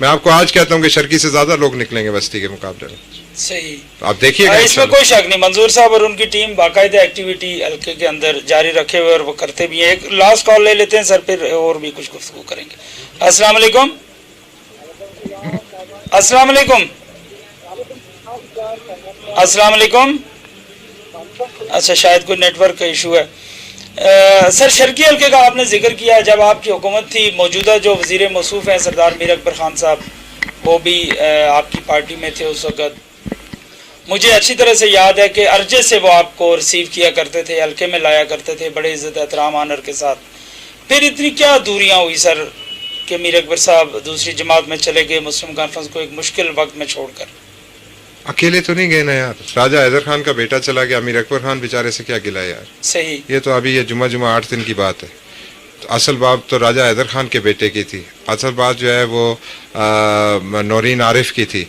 میں آپ کو آج کہتا ہوں کہ شرکی سے زیادہ لوگ نکلیں گے بستی کے مقابلے میں. صحیح. آپ دیکھیے گا اس میں کوئی شک نہیں. منظور صاحب اور ان کی ٹیم باقاعدہ ایکٹیویٹی حلقے کے اندر جاری رکھے ہوئے اور وہ کرتے بھی ہیں. ایک لاسٹ کال لے لیتے ہیں سر, پھر اور بھی کچھ گفتگو کریں گے. السلام علیکم. السلام علیکم. السلام علیکم. اچھا, شاید کوئی نیٹ ورک کا ایشو ہے. سر, شرقی حلقے کا آپ نے ذکر کیا. جب آپ کی حکومت تھی, موجودہ جو وزیر موصوف ہیں سردار میر اکبر خان صاحب, وہ بھی آپ کی پارٹی میں تھے اس وقت. مجھے اچھی طرح سے یاد ہے کہ ارجے سے وہ آپ کو ریسیو کیا کرتے تھے, حلقے میں لایا کرتے تھے بڑے عزت احترام آنر کے ساتھ. پھر اتنی کیا دوریاں ہوئی سر کہ میر اکبر صاحب دوسری جماعت میں چلے گئے, مسلم کانفرنس کو ایک مشکل وقت میں چھوڑ کر؟ اکیلے تو نہیں گئے نا یار, راجہ حیدر خان کا بیٹا چلا گیا, میر اکبر خان بیچارے سے کیا گلا یار. صحیح. یہ تو ابھی یہ جمعہ 8 دن کی بات ہے. اصل بات تو راجہ حیدر خان کے بیٹے کی تھی. اصل بات جو ہے وہ نورین عارف کی تھی.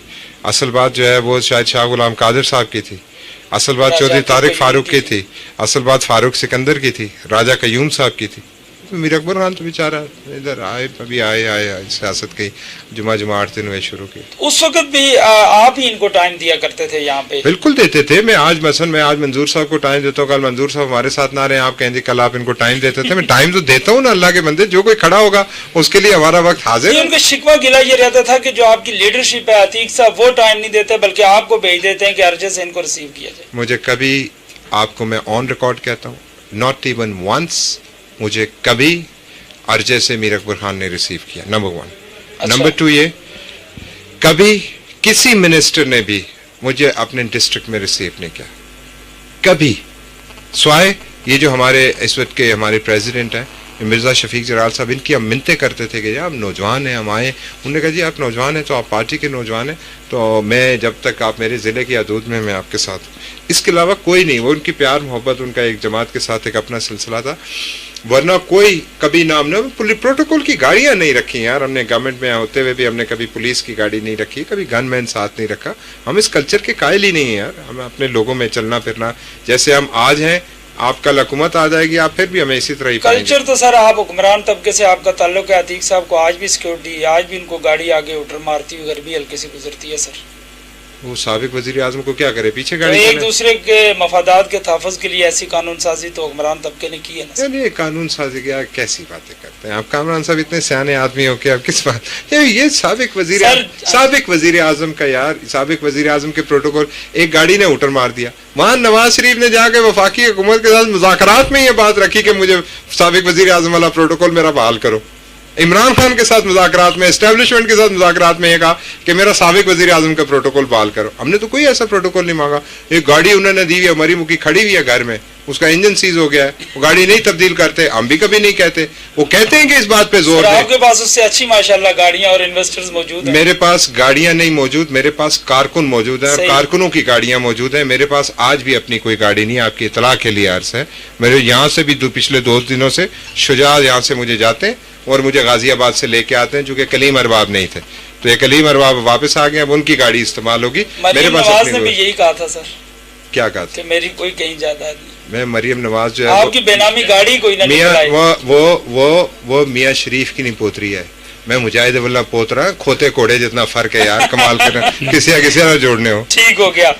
اصل بات جو ہے وہ شاید شاہ غلام قادر صاحب کی تھی. اصل بات چودھری طارق فاروق کی تھی. اصل بات فاروق سکندر کی تھی. راجہ قیوم صاحب کی تھی. میر اکبر خان تو بیچارہ ادھر آئے, ابھی آئے سیاست کی جمعہ 8 دن ہوئے شروع کی. اس وقت بھی آپ ہی ان کو ٹائم دیا کرتے تھے یہاں پہ؟ بالکل دیتے تھے. میں آج منظور صاحب کو ٹائم دیتا ہوں, کل منظور صاحب ہمارے ساتھ نہ رہے, آپ کہیں گے کل آپ ان کو ٹائم دیتے تھے. میں ٹائم تو دیتا ہوں نا اللہ کے بندے, جو کوئی کھڑا ہوگا اس کے لیے ہمارا وقت حاضر ہے. ان کا شکوہ گلہ یہ رہتا تھا کہ جو آپ کی لیڈرشپ ہے عتیق صاحب, وہ ٹائم نہیں دیتے بلکہ آپ کو بھیج دیتے ہیں کہ ارجے سے ان کو ریسیو کیا جائے. مجھے کبھی, آپ کو میں آن ریکارڈ کہتا ہوں, ناٹ ایون ونس مجھے کبھی ارجے سے میر اکبر خان نے ریسیو کیا. نمبر 1. نمبر 2 یہ, کبھی کسی منسٹر نے بھی مجھے اپنے ڈسٹرکٹ میں ریسیو نہیں کیا کبھی, سوائے یہ جو ہمارے اس وقت کے ہمارے پریزیڈنٹ ہیں مرزا شفیق جلال صاحب, ان کی ہم منتیں کرتے تھے کہ جی آپ نوجوان ہیں, ہم آئیں. انہوں نے کہا جی آپ نوجوان ہیں تو آپ پارٹی کے نوجوان ہیں, تو میں جب تک آپ میرے ضلع کی حدود میں آپ کے ساتھ ہوں. اس کے علاوہ کوئی نہیں. وہ ان کی پیار محبت, ان کا ایک جماعت کے ساتھ ایک اپنا سلسلہ تھا, ورنہ کوئی کبھی نام نہ. پروٹوکول کی گاڑیاں نہیں رکھی یار ہم نے, گورنمنٹ میں ہوتے ہوئے بھی ہم نے کبھی پولیس کی گاڑی نہیں رکھی, کبھی گن مین ساتھ نہیں رکھا. ہم اس کلچر کے قائل ہی نہیں ہیں یار. ہمیں اپنے لوگوں میں چلنا پھرنا جیسے ہم آج ہیں, آپ کل حکومت آ جائے گی آپ پھر بھی ہمیں اسی طرح ہی پائیں گے. کلچر تو سر آپ حکمران طبقے سے آپ کا تعلق ہے. عتیق صاحب کو آج بھی سیکیورٹی, آج بھی ان کو گاڑی آگے اوٹر مارتی ہوئی غربی حلقے سے گزرتی ہے سر. وہ سابق وزیر اعظم کو کیا کرے, پیچھے گاڑی ایک دوسرے کے مفادات کے تحفظ کے لیے ایسی قانون سازی تو حکمران طبقے نے کی ہے نا. یعنی قانون سازی کیا, کیسی باتیں کرتے ہیں آپ. کامران صاحب اتنے سیانے آدمی ہو کے آپ کس بات, یہ سابق وزیر اعظم کا یار, سابق وزیر اعظم کے پروٹوکول, ایک گاڑی نے اوٹر مار دیا. وہاں نواز شریف نے جا کے وفاقی حکومت کے ساتھ مذاکرات میں یہ بات رکھی کہ مجھے سابق وزیر اعظم والا پروٹوکول میرا بحال کرو. عمران خان کے ساتھ مذاکرات میں, اسٹیبلشمنٹ کے ساتھ مذاکرات میں یہ کہا کہ میرا سابق وزیر اعظم کا پروٹوکول بحال کرو. ہم نے تو کوئی ایسا پروٹوکول نہیں مانگا. ایک گاڑی انہوں نے دی ہوئی ہے, مری مکی کھڑی ہوئی ہے گھر میں, اس کا انجن سیز ہو گیا ہے, وہ گاڑی نہیں تبدیل کرتے. ہم بھی کبھی نہیں کہتے, وہ کہتے ہیں کہ اس بات پہ زور دیں. آپ کے پاس اس سے اچھی ماشاءاللہ گاڑیاں اور انویسٹرز موجود ہیں. میرے پاس گاڑیاں نہیں موجود, میرے پاس کارکن موجود ہیں, اور کارکنوں کی گاڑیاں موجود ہیں. میرے پاس آج بھی اپنی کوئی گاڑی نہیں, آپ کی اطلاع کے لیے عرض ہے. میرے یہاں سے بھی پچھلے 2 دنوں سے شجاع یہاں سے مجھے جاتے ہیں اور مجھے غازی آباد سے لے کے آتے ہیں, چونکہ کلیم ارباب نہیں تھے, تو یہ کلیم ارباب واپس آ گئے, اب ان کی گاڑی استعمال ہوگی. میرے پاس نواز نے بھی یہی کہا تھا سر. کیا کہا تھا؟ کہ میری کوئی کہیں جائیداد نہیں. میں مریم نواز جو ہے آپ کی بے نامی گاڑی کوئی نہ میاں, وہ میاں شریف کی نہیں پوتری ہے. میں مجاہد اللہ پوت رہا, کھوتے کوڑے جتنا فرق ہے یار, کمال کرنا کسی نہ جوڑنے ہو. ٹھیک ہو گیا.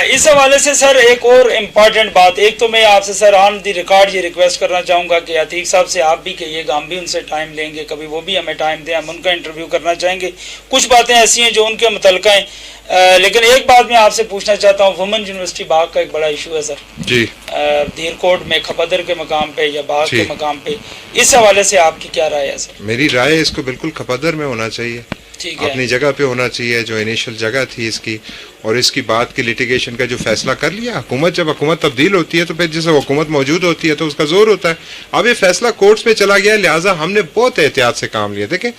اس حوالے سے سر ایک اور امپورٹنٹ بات, ایک تو میں آپ سے سر آن دی ریکارڈ یہ ریکویسٹ کرنا چاہوں گا کہ عتیق صاحب سے آپ بھی کہیے گا, ہم بھی ان سے ٹائم لیں گے, کبھی وہ بھی ہمیں ٹائم دیں, ہم ان کا انٹرویو کرنا چاہیں گے. کچھ باتیں ایسی ہیں جو ان کے متعلقہ ہیں, لیکن ایک بات میں آپ سے پوچھنا چاہتا ہوں, وومن یونیورسٹی باغ کا ایک بڑا ایشو ہے سر جی, دیر کوٹ میں کھپدر کے مقام پہ یا باغ کے مقام پہ, اس حوالے سے آپ کی کیا رائے ہے سر؟ میری رائے اس کو بالکل کھپدر میں ہونا چاہیے, اپنی جگہ پہ ہونا چاہیے, جو انیشل جگہ تھی اس کی, اور اس کی بات کی لیٹیگیشن کا جو فیصلہ کر لیا حکومت. جب حکومت تبدیل ہوتی ہے تو پھر جیسے حکومت موجود ہوتی ہے تو اس کا زور ہوتا ہے. اب یہ فیصلہ کورٹس میں چلا گیا, لہٰذا ہم نے بہت احتیاط سے کام لیا. دیکھیں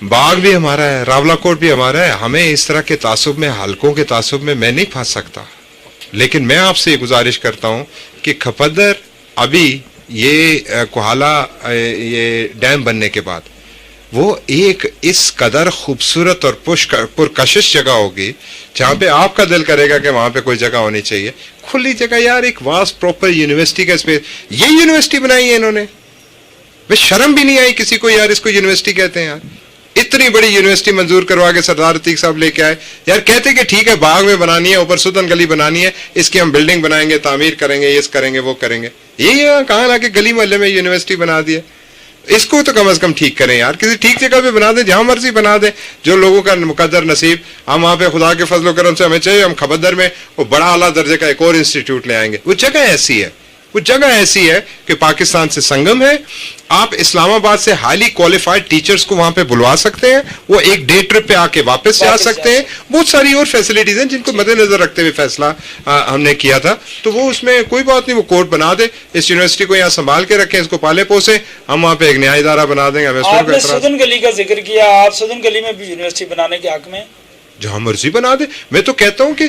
باغ بھی ہمارا ہے, راولا کوٹ بھی ہمارا ہے, ہمیں اس طرح کے تعصب میں, حلقوں کے تعصب میں میں نہیں پھنس سکتا. لیکن میں آپ سے یہ گزارش کرتا ہوں کہ کھپدر ابھی یہ کوہالہ یہ ڈیم بننے کے بعد وہ ایک اس قدر خوبصورت اور پرکشش جگہ ہوگی جہاں پہ آپ کا دل کرے گا کہ وہاں پہ کوئی جگہ ہونی چاہیے, کھلی جگہ یار, ایک واس پراپر یونیورسٹی کا اسپیس. یہ یونیورسٹی بنائی ہے انہوں نے, میں شرم بھی نہیں آئی کسی کو یار, اس کو یونیورسٹی کہتے ہیں یار. اتنی بڑی یونیورسٹی منظور کروا کے سردار عتیق صاحب لے کے آئے. یار کہتے کہ ٹھیک ہے باغ میں بنانی ہے, اوپر سدن گلی بنانی ہے, اس کی ہم بلڈنگ بنائیں گے, تعمیر کریں گے, یہ کریں گے, وہ کریں گے. یہی کہاں لا کے گلی محلے میں یونیورسٹی بنا دی ہے. اس کو تو کم از کم ٹھیک کریں یار, کسی ٹھیک جگہ پہ بنا دیں, جہاں مرضی بنا دیں, جو لوگوں کا مقدر نصیب. ہم وہاں پہ خدا کے فضل و کرم سے ہمیں چاہیے ہم خبردر میں وہ بڑا اعلیٰ درجے کا ایک اور انسٹیٹیوٹ لے آئیں گے. وہ جگہ ایسی ہے, وہ جگہ ایسی ہے کہ پاکستان سے سنگم ہے. آپ اسلام آباد سے ہائیلی کوالیفائڈ ٹیچرز کو وہاں پہ بلوا سکتے ہیں, وہ ایک ڈے ٹرپ پہ آ کے واپس سے آ سکتے ہیں. بہت ساری اور فیسلٹیز ہیں جن کو مد نظر رکھتے ہوئے فیصلہ ہم نے کیا تھا. تو وہ اس میں کوئی بات نہیں, وہ کورٹ بنا دے, اس یونیورسٹی کو یہاں سنبھال کے رکھیں, اس کو پالے پوسے, ہم وہاں پہ ایک نیا ادارہ بنا دیں گے. آپ نے سدن گلی کا ذکر کیا, آپ سدن گلی میں بھی یونیورسٹی بنانے کے حق میں جہاں مرضی بنا دے. میں تو کہتا ہوں کہ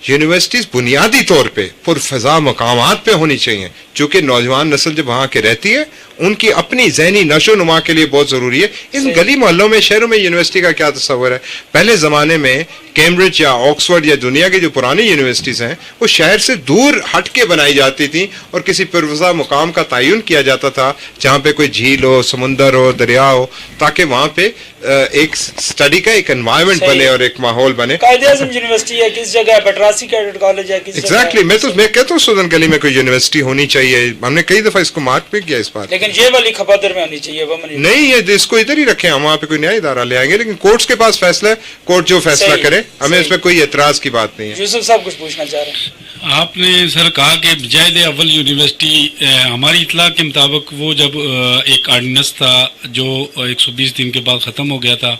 یونیورسٹیز بنیادی طور پہ پرفضا مقامات پہ ہونی چاہیے, چونکہ نوجوان نسل جب وہاں کے رہتی ہے ان کی اپنی ذہنی نشو و نما کے لیے بہت ضروری ہے. ان گلی محلوں میں شہروں میں یونیورسٹی کا کیا تصور ہے؟ پہلے زمانے میں کیمبرج یا آکسفورڈ یا دنیا کی جو پرانی یونیورسٹیز ہیں وہ شہر سے دور ہٹ کے بنائی جاتی تھیں اور کسی پرفضا مقام کا تعین کیا جاتا تھا جہاں پہ کوئی جھیل ہو, سمندر ہو, دریا ہو, تاکہ وہاں پہ ایک اسٹڈی کا ایک انوائرمنٹ بنے اور ایک ماحول بنے. قائد اعظم یونیورسٹی ہے کس جگہ ہے, بٹراسی کیڈٹ کالج ہے کس جگہ. ایگزیکٹلی, میں کہتا ہوں سدن گلی میں کوئی یونیورسٹی ہونی چاہیے. ہم نے کئی دفعہ اس کو مارک بھی کیا اس بات, لیکن یہ والی خبردار میں ہونی چاہیے. وہ نہیں ہے, اس کو ادھر ہی رکھیں, ہم وہاں پہ کوئی نیا ادارہ لے آئیں گے. لیکن کورٹس کے پاس فیصلہ ہے, کورٹ جو فیصلہ کرے, ہمیں اس میں کوئی اعتراض کی بات نہیں ہے. یوسف صاحب کچھ پوچھنا چاہ رہے ہیں. آپ نے سر کہا کہ مجاہد اول یونیورسٹی, ہماری اطلاع کے مطابق وہ جب ایک آرڈیننس تھا جو 120 دن کے بعد ختم ہو گیا تھا,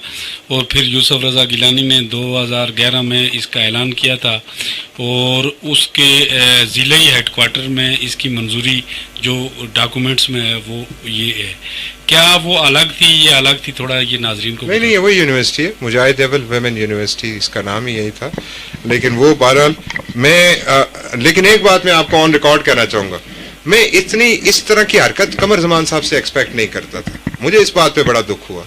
اور پھر یوسف رضا گیلانی نے 2011 میں اس کا اعلان کیا تھا, اور اس کے ضلعی ہیڈ کوارٹر میں اس کی منظوری جو ڈاکومنٹس میں ہے وہ یہ ہے. کیا وہ الگ تھی, یہ الگ تھی؟ تھوڑا یہ ناظرین کو نہیں, وہی یونیورسٹی ہے, مجاہد اول ویمن یونیورسٹی, اس کا نام ہی یہی تھا. لیکن وہ بہرحال لیکن ایک بات میں آپ کو آن ریکارڈ کہنا چاہوں گا, میں اس طرح کی حرکت قمر زمان صاحب سے ایکسپیکٹ نہیں کرتا تھا. مجھے اس بات پہ بڑا دکھ ہوا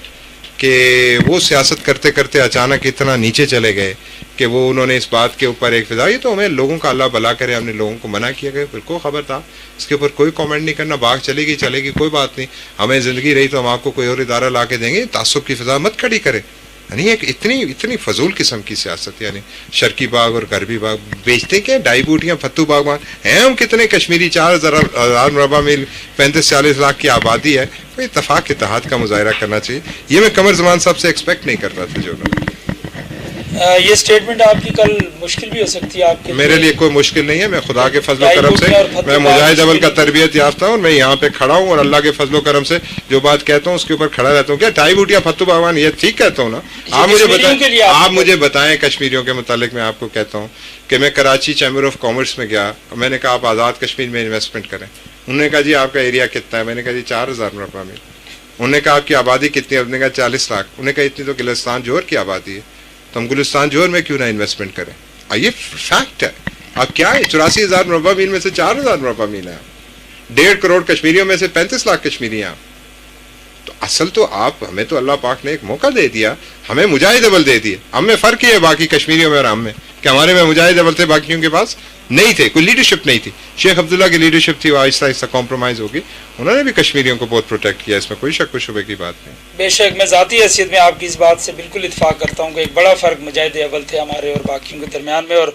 کہ وہ سیاست کرتے کرتے اچانک اتنا نیچے چلے گئے کہ وہ انہوں نے اس بات کے اوپر ایک فضا, یہ تو ہمیں لوگوں کا اللہ بھلا کرے, ہم نے لوگوں کو منع کیا گیا, بالکل خبر تھا, اس کے اوپر کوئی کامنٹ نہیں کرنا. باغ چلے گی کوئی بات نہیں, ہمیں زندگی رہی تو ہم آپ کو کوئی اور ادارہ لا کے دیں گے. تعصب کی فضا مت کھڑی کرے. یعنی ایک اتنی فضول قسم کی سیاست, یعنی شرقی باغ اور غربی باغ بیچتے کیا, ڈائی بوٹیاں فتو باغبان ہیں ہم کتنے کشمیری, 4,000 مربع میل, 35-40 لاکھ کی آبادی ہے. کوئی اتفاق اتحاد کا مظاہرہ کرنا چاہیے. یہ میں قمر زمان صاحب سے ایکسپیکٹ نہیں کرتا تھا. جو یہ سٹیٹمنٹ آپ کی کل مشکل بھی ہو سکتی ہے آپ کے میرے لیے کوئی مشکل نہیں ہے. میں خدا کے فضل و کرم سے, میں مجاہد اول کا تربیت یافتہ ہوں, میں یہاں پہ کھڑا ہوں اور اللہ کے فضل و کرم سے جو بات کہتا ہوں اس کے اوپر کھڑا رہتا ہوں. کیا ٹائی بوٹیا فتو باغبان یہ ٹھیک کہتا ہوں نا؟ آپ مجھے بتائیں کشمیریوں کے متعلق. میں آپ کو کہتا ہوں کہ میں کراچی چیمبر آف کامرس میں گیا, میں نے کہا آپ آزاد کشمیر میں انویسٹمنٹ کریں. انہوں نے کہا جی آپ کا ایریا کتنا ہے؟ میں نے کہا جی 4,000 مربع میل. انہوں نے کہا آپ کی آبادی کتنی ہے؟ انہوں نے کہا 40 لاکھ. انہوں نے کہا اتنی تو گلستان جوہر کی آبادی ہے, تو ہم گلستان جوہر میں کیوں نہ انویسٹمنٹ کریں؟ یہ فیکٹ ہے. آپ کیا ہے, 84,000 مربع میل میں سے 4,000 مربع میل ہے, 1.5 کروڑ کشمیریوں میں سے 35 لاکھ کشمیری ہیں. تو اصل تو آپ, ہمیں تو اللہ پاک نے ایک موقع دے دیا, ہمیں مجاہد اول دے دیے. ہم میں فرق یہ ہے باقی کشمیریوں میں اور ہم میں کہ ہمارے میں مجاہد اول تھے, باقیوں کے پاس نہیں تھے, کوئی لیڈرشپ نہیں تھی. شیخ عبداللہ کی لیڈرشپ تھی, وہ آہستہ آہستہ کمپرومائز ہوگی. انہوں نے بھی کشمیریوں کو بہت پروٹیکٹ کیا, اس میں کوئی شک و شبے کی بات نہیں. بے شک میں ذاتی حیثیت میں آپ کی اس بات سے بالکل اتفاق کرتا ہوں کہ ایک بڑا فرق مجاہد اول تھے ہمارے اور باقیوں کے درمیان میں. اور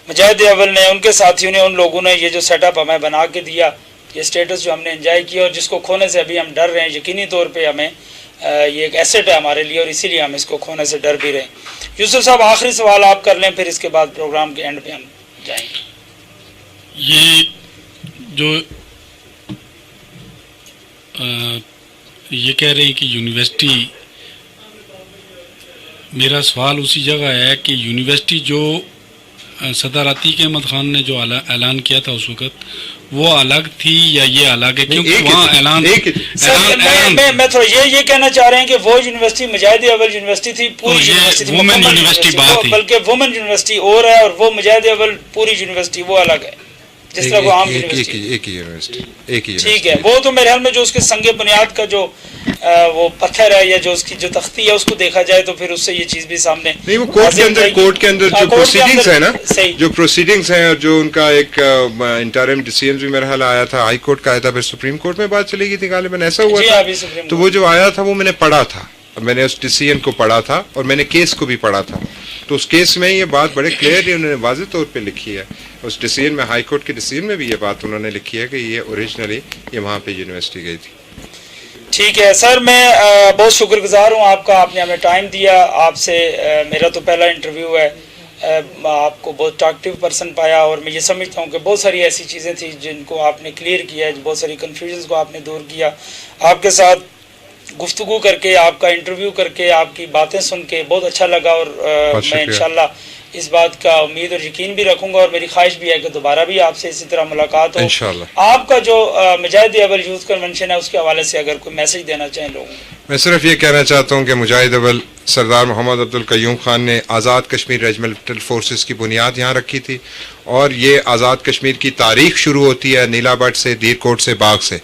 مجاہد اول نے, ان کے ساتھیوں نے, ان لوگوں نے یہ جو سیٹ اپ ہمیں بنا کے دیا, یہ اسٹیٹس جو ہم نے انجوائے کیا اور جس کو کھونے سے ابھی ہم ڈر رہے ہیں, یقینی طور پہ ہمیں یہ ایک ایسٹ ہے ہمارے لیے اور اسی لیے ہم اس کو کھونے سے ڈر بھی رہے ہیں. یوسف صاحب آخری سوال آپ کر لیں, پھر اس کے بعد پروگرام کے اینڈ پہ ہم جائیں گے. یہ جو یہ کہہ رہے ہیں کہ یونیورسٹی, میرا سوال اسی جگہ ہے کہ یونیورسٹی جو صدر عتیق احمد خان نے جو اعلان کیا تھا اس وقت, وہ الگ تھی یا یہ الگ ہے؟ کیونکہ وہاں اعلان میں تھوڑا یہ کہنا چاہ رہے ہیں کہ وہ یونیورسٹی مجاہد اول یونیورسٹی تھی, پوری یونیورسٹی وومن یونیورسٹی بات تھی, بلکہ وومن یونیورسٹی اور ہے اور وہ مجاہد اول پوری یونیورسٹی وہ الگ ہے, جس طرح وہ عام یونیورسٹی. ایک ہی یونیورسٹی ٹھیک ہے. وہ تو میرے خیال میں جو اس کے سنگ بنیاد کا جو وہ پتھر ہے یا جو اس کی جو تختی ہے اس کو دیکھا جائے تو پھر اس سے یہ چیز بھی سامنے نہیں. وہ کورٹ کے اندر جو پروسیڈنگز ہیں نا, جو پروسیڈنگز ہیں اور جو ان کا ایک انٹرم ڈیسیژن بھی میرا حال آیا تھا, ہائی کورٹ کا آیا تھا, پھر سپریم کورٹ میں بات چلی گئی تھی غالباً, ایسا ہوا تھا. تو وہ جو آیا تھا وہ میں نے پڑھا تھا, میں نے اس ڈیسیژن کو پڑھا تھا اور میں نے کیس کو بھی پڑھا تھا. تو اس کیس میں یہ بات بڑے کلیئرلی انہوں نے واضح طور پہ لکھی ہے. اس ڈیسیژن میں ہائی کورٹ کے ڈیسیژن میں بھی یہ بات انہوں نے لکھی ہے کہ یہ اوریجنلی یہ وہاں پہ یونیورسٹی گئی تھی. ٹھیک ہے سر, میں بہت شکر گزار ہوں آپ کا, آپ نے ہمیں ٹائم دیا. آپ سے میرا تو پہلا انٹرویو ہے, آپ کو بہت ٹاکٹیو پرسن پایا اور میں یہ سمجھتا ہوں کہ بہت ساری ایسی چیزیں تھیں جن کو آپ نے کلیئر کیا, بہت ساری کنفیوژنس کو آپ نے دور کیا. آپ کے ساتھ گفتگو کر کے, آپ کا انٹرویو کر کے, آپ کی باتیں سن کے بہت اچھا لگا اور میں انشاءاللہ اس بات کا امید اور یقین بھی رکھوں گا اور میری خواہش بھی ہے کہ دوبارہ بھی آپ سے اسی طرح ملاقات ہو انشاءاللہ. آپ کا جو مجاہد اول یوتھ کنونشن ہے اس کے حوالے سے اگر کوئی میسج دینا چاہیں لوگوں کو. میں صرف یہ کہنا چاہتا ہوں کہ مجاہد اول سردار محمد عبد القیوم خان نے آزاد کشمیر ریجمنٹل فورسز کی بنیاد یہاں رکھی تھی اور یہ آزاد کشمیر کی تاریخ شروع ہوتی ہے نیلا بٹ سے, دیر کوٹ سے, باغ سے.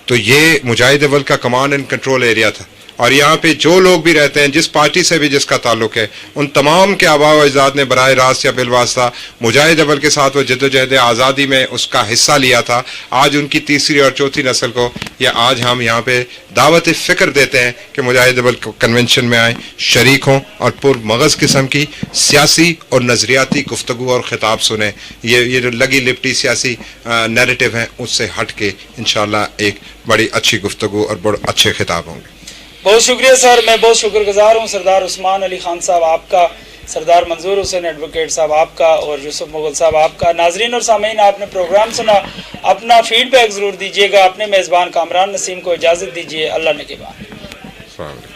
تو یہ مجاہد اول کا کمانڈ اینڈ کنٹرول ایریا تھا اور یہاں پہ جو لوگ بھی رہتے ہیں, جس پارٹی سے بھی جس کا تعلق ہے, ان تمام کے آباء و اجداد نے براہ راست یا بالواسطہ مجاہد اول کے ساتھ وہ جدوجہد آزادی میں اس کا حصہ لیا تھا. آج ان کی تیسری اور چوتھی نسل کو یہ آج ہم یہاں پہ دعوت فکر دیتے ہیں کہ مجاہد اول کنونشن میں آئیں, شریک ہوں اور پر مغز قسم کی سیاسی اور نظریاتی گفتگو اور خطاب سنیں. یہ جو لگی لپٹی سیاسی نیریٹو ہیں اس سے ہٹ کے انشاءاللہ ایک بڑی اچھی گفتگو اور بڑے اچھے خطاب ہوں گے. بہت شکریہ سر, میں بہت شکر گزار ہوں سردار عثمان علی خان صاحب آپ کا, سردار منظور حسین ایڈوکیٹ صاحب آپ کا اور یوسف مغل صاحب آپ کا. ناظرین اور سامعین, آپ نے پروگرام سنا, اپنا فیڈ بیک ضرور دیجیے گا. اپنے میزبان کامران نسیم کو اجازت دیجیے. اللہ نگہبان.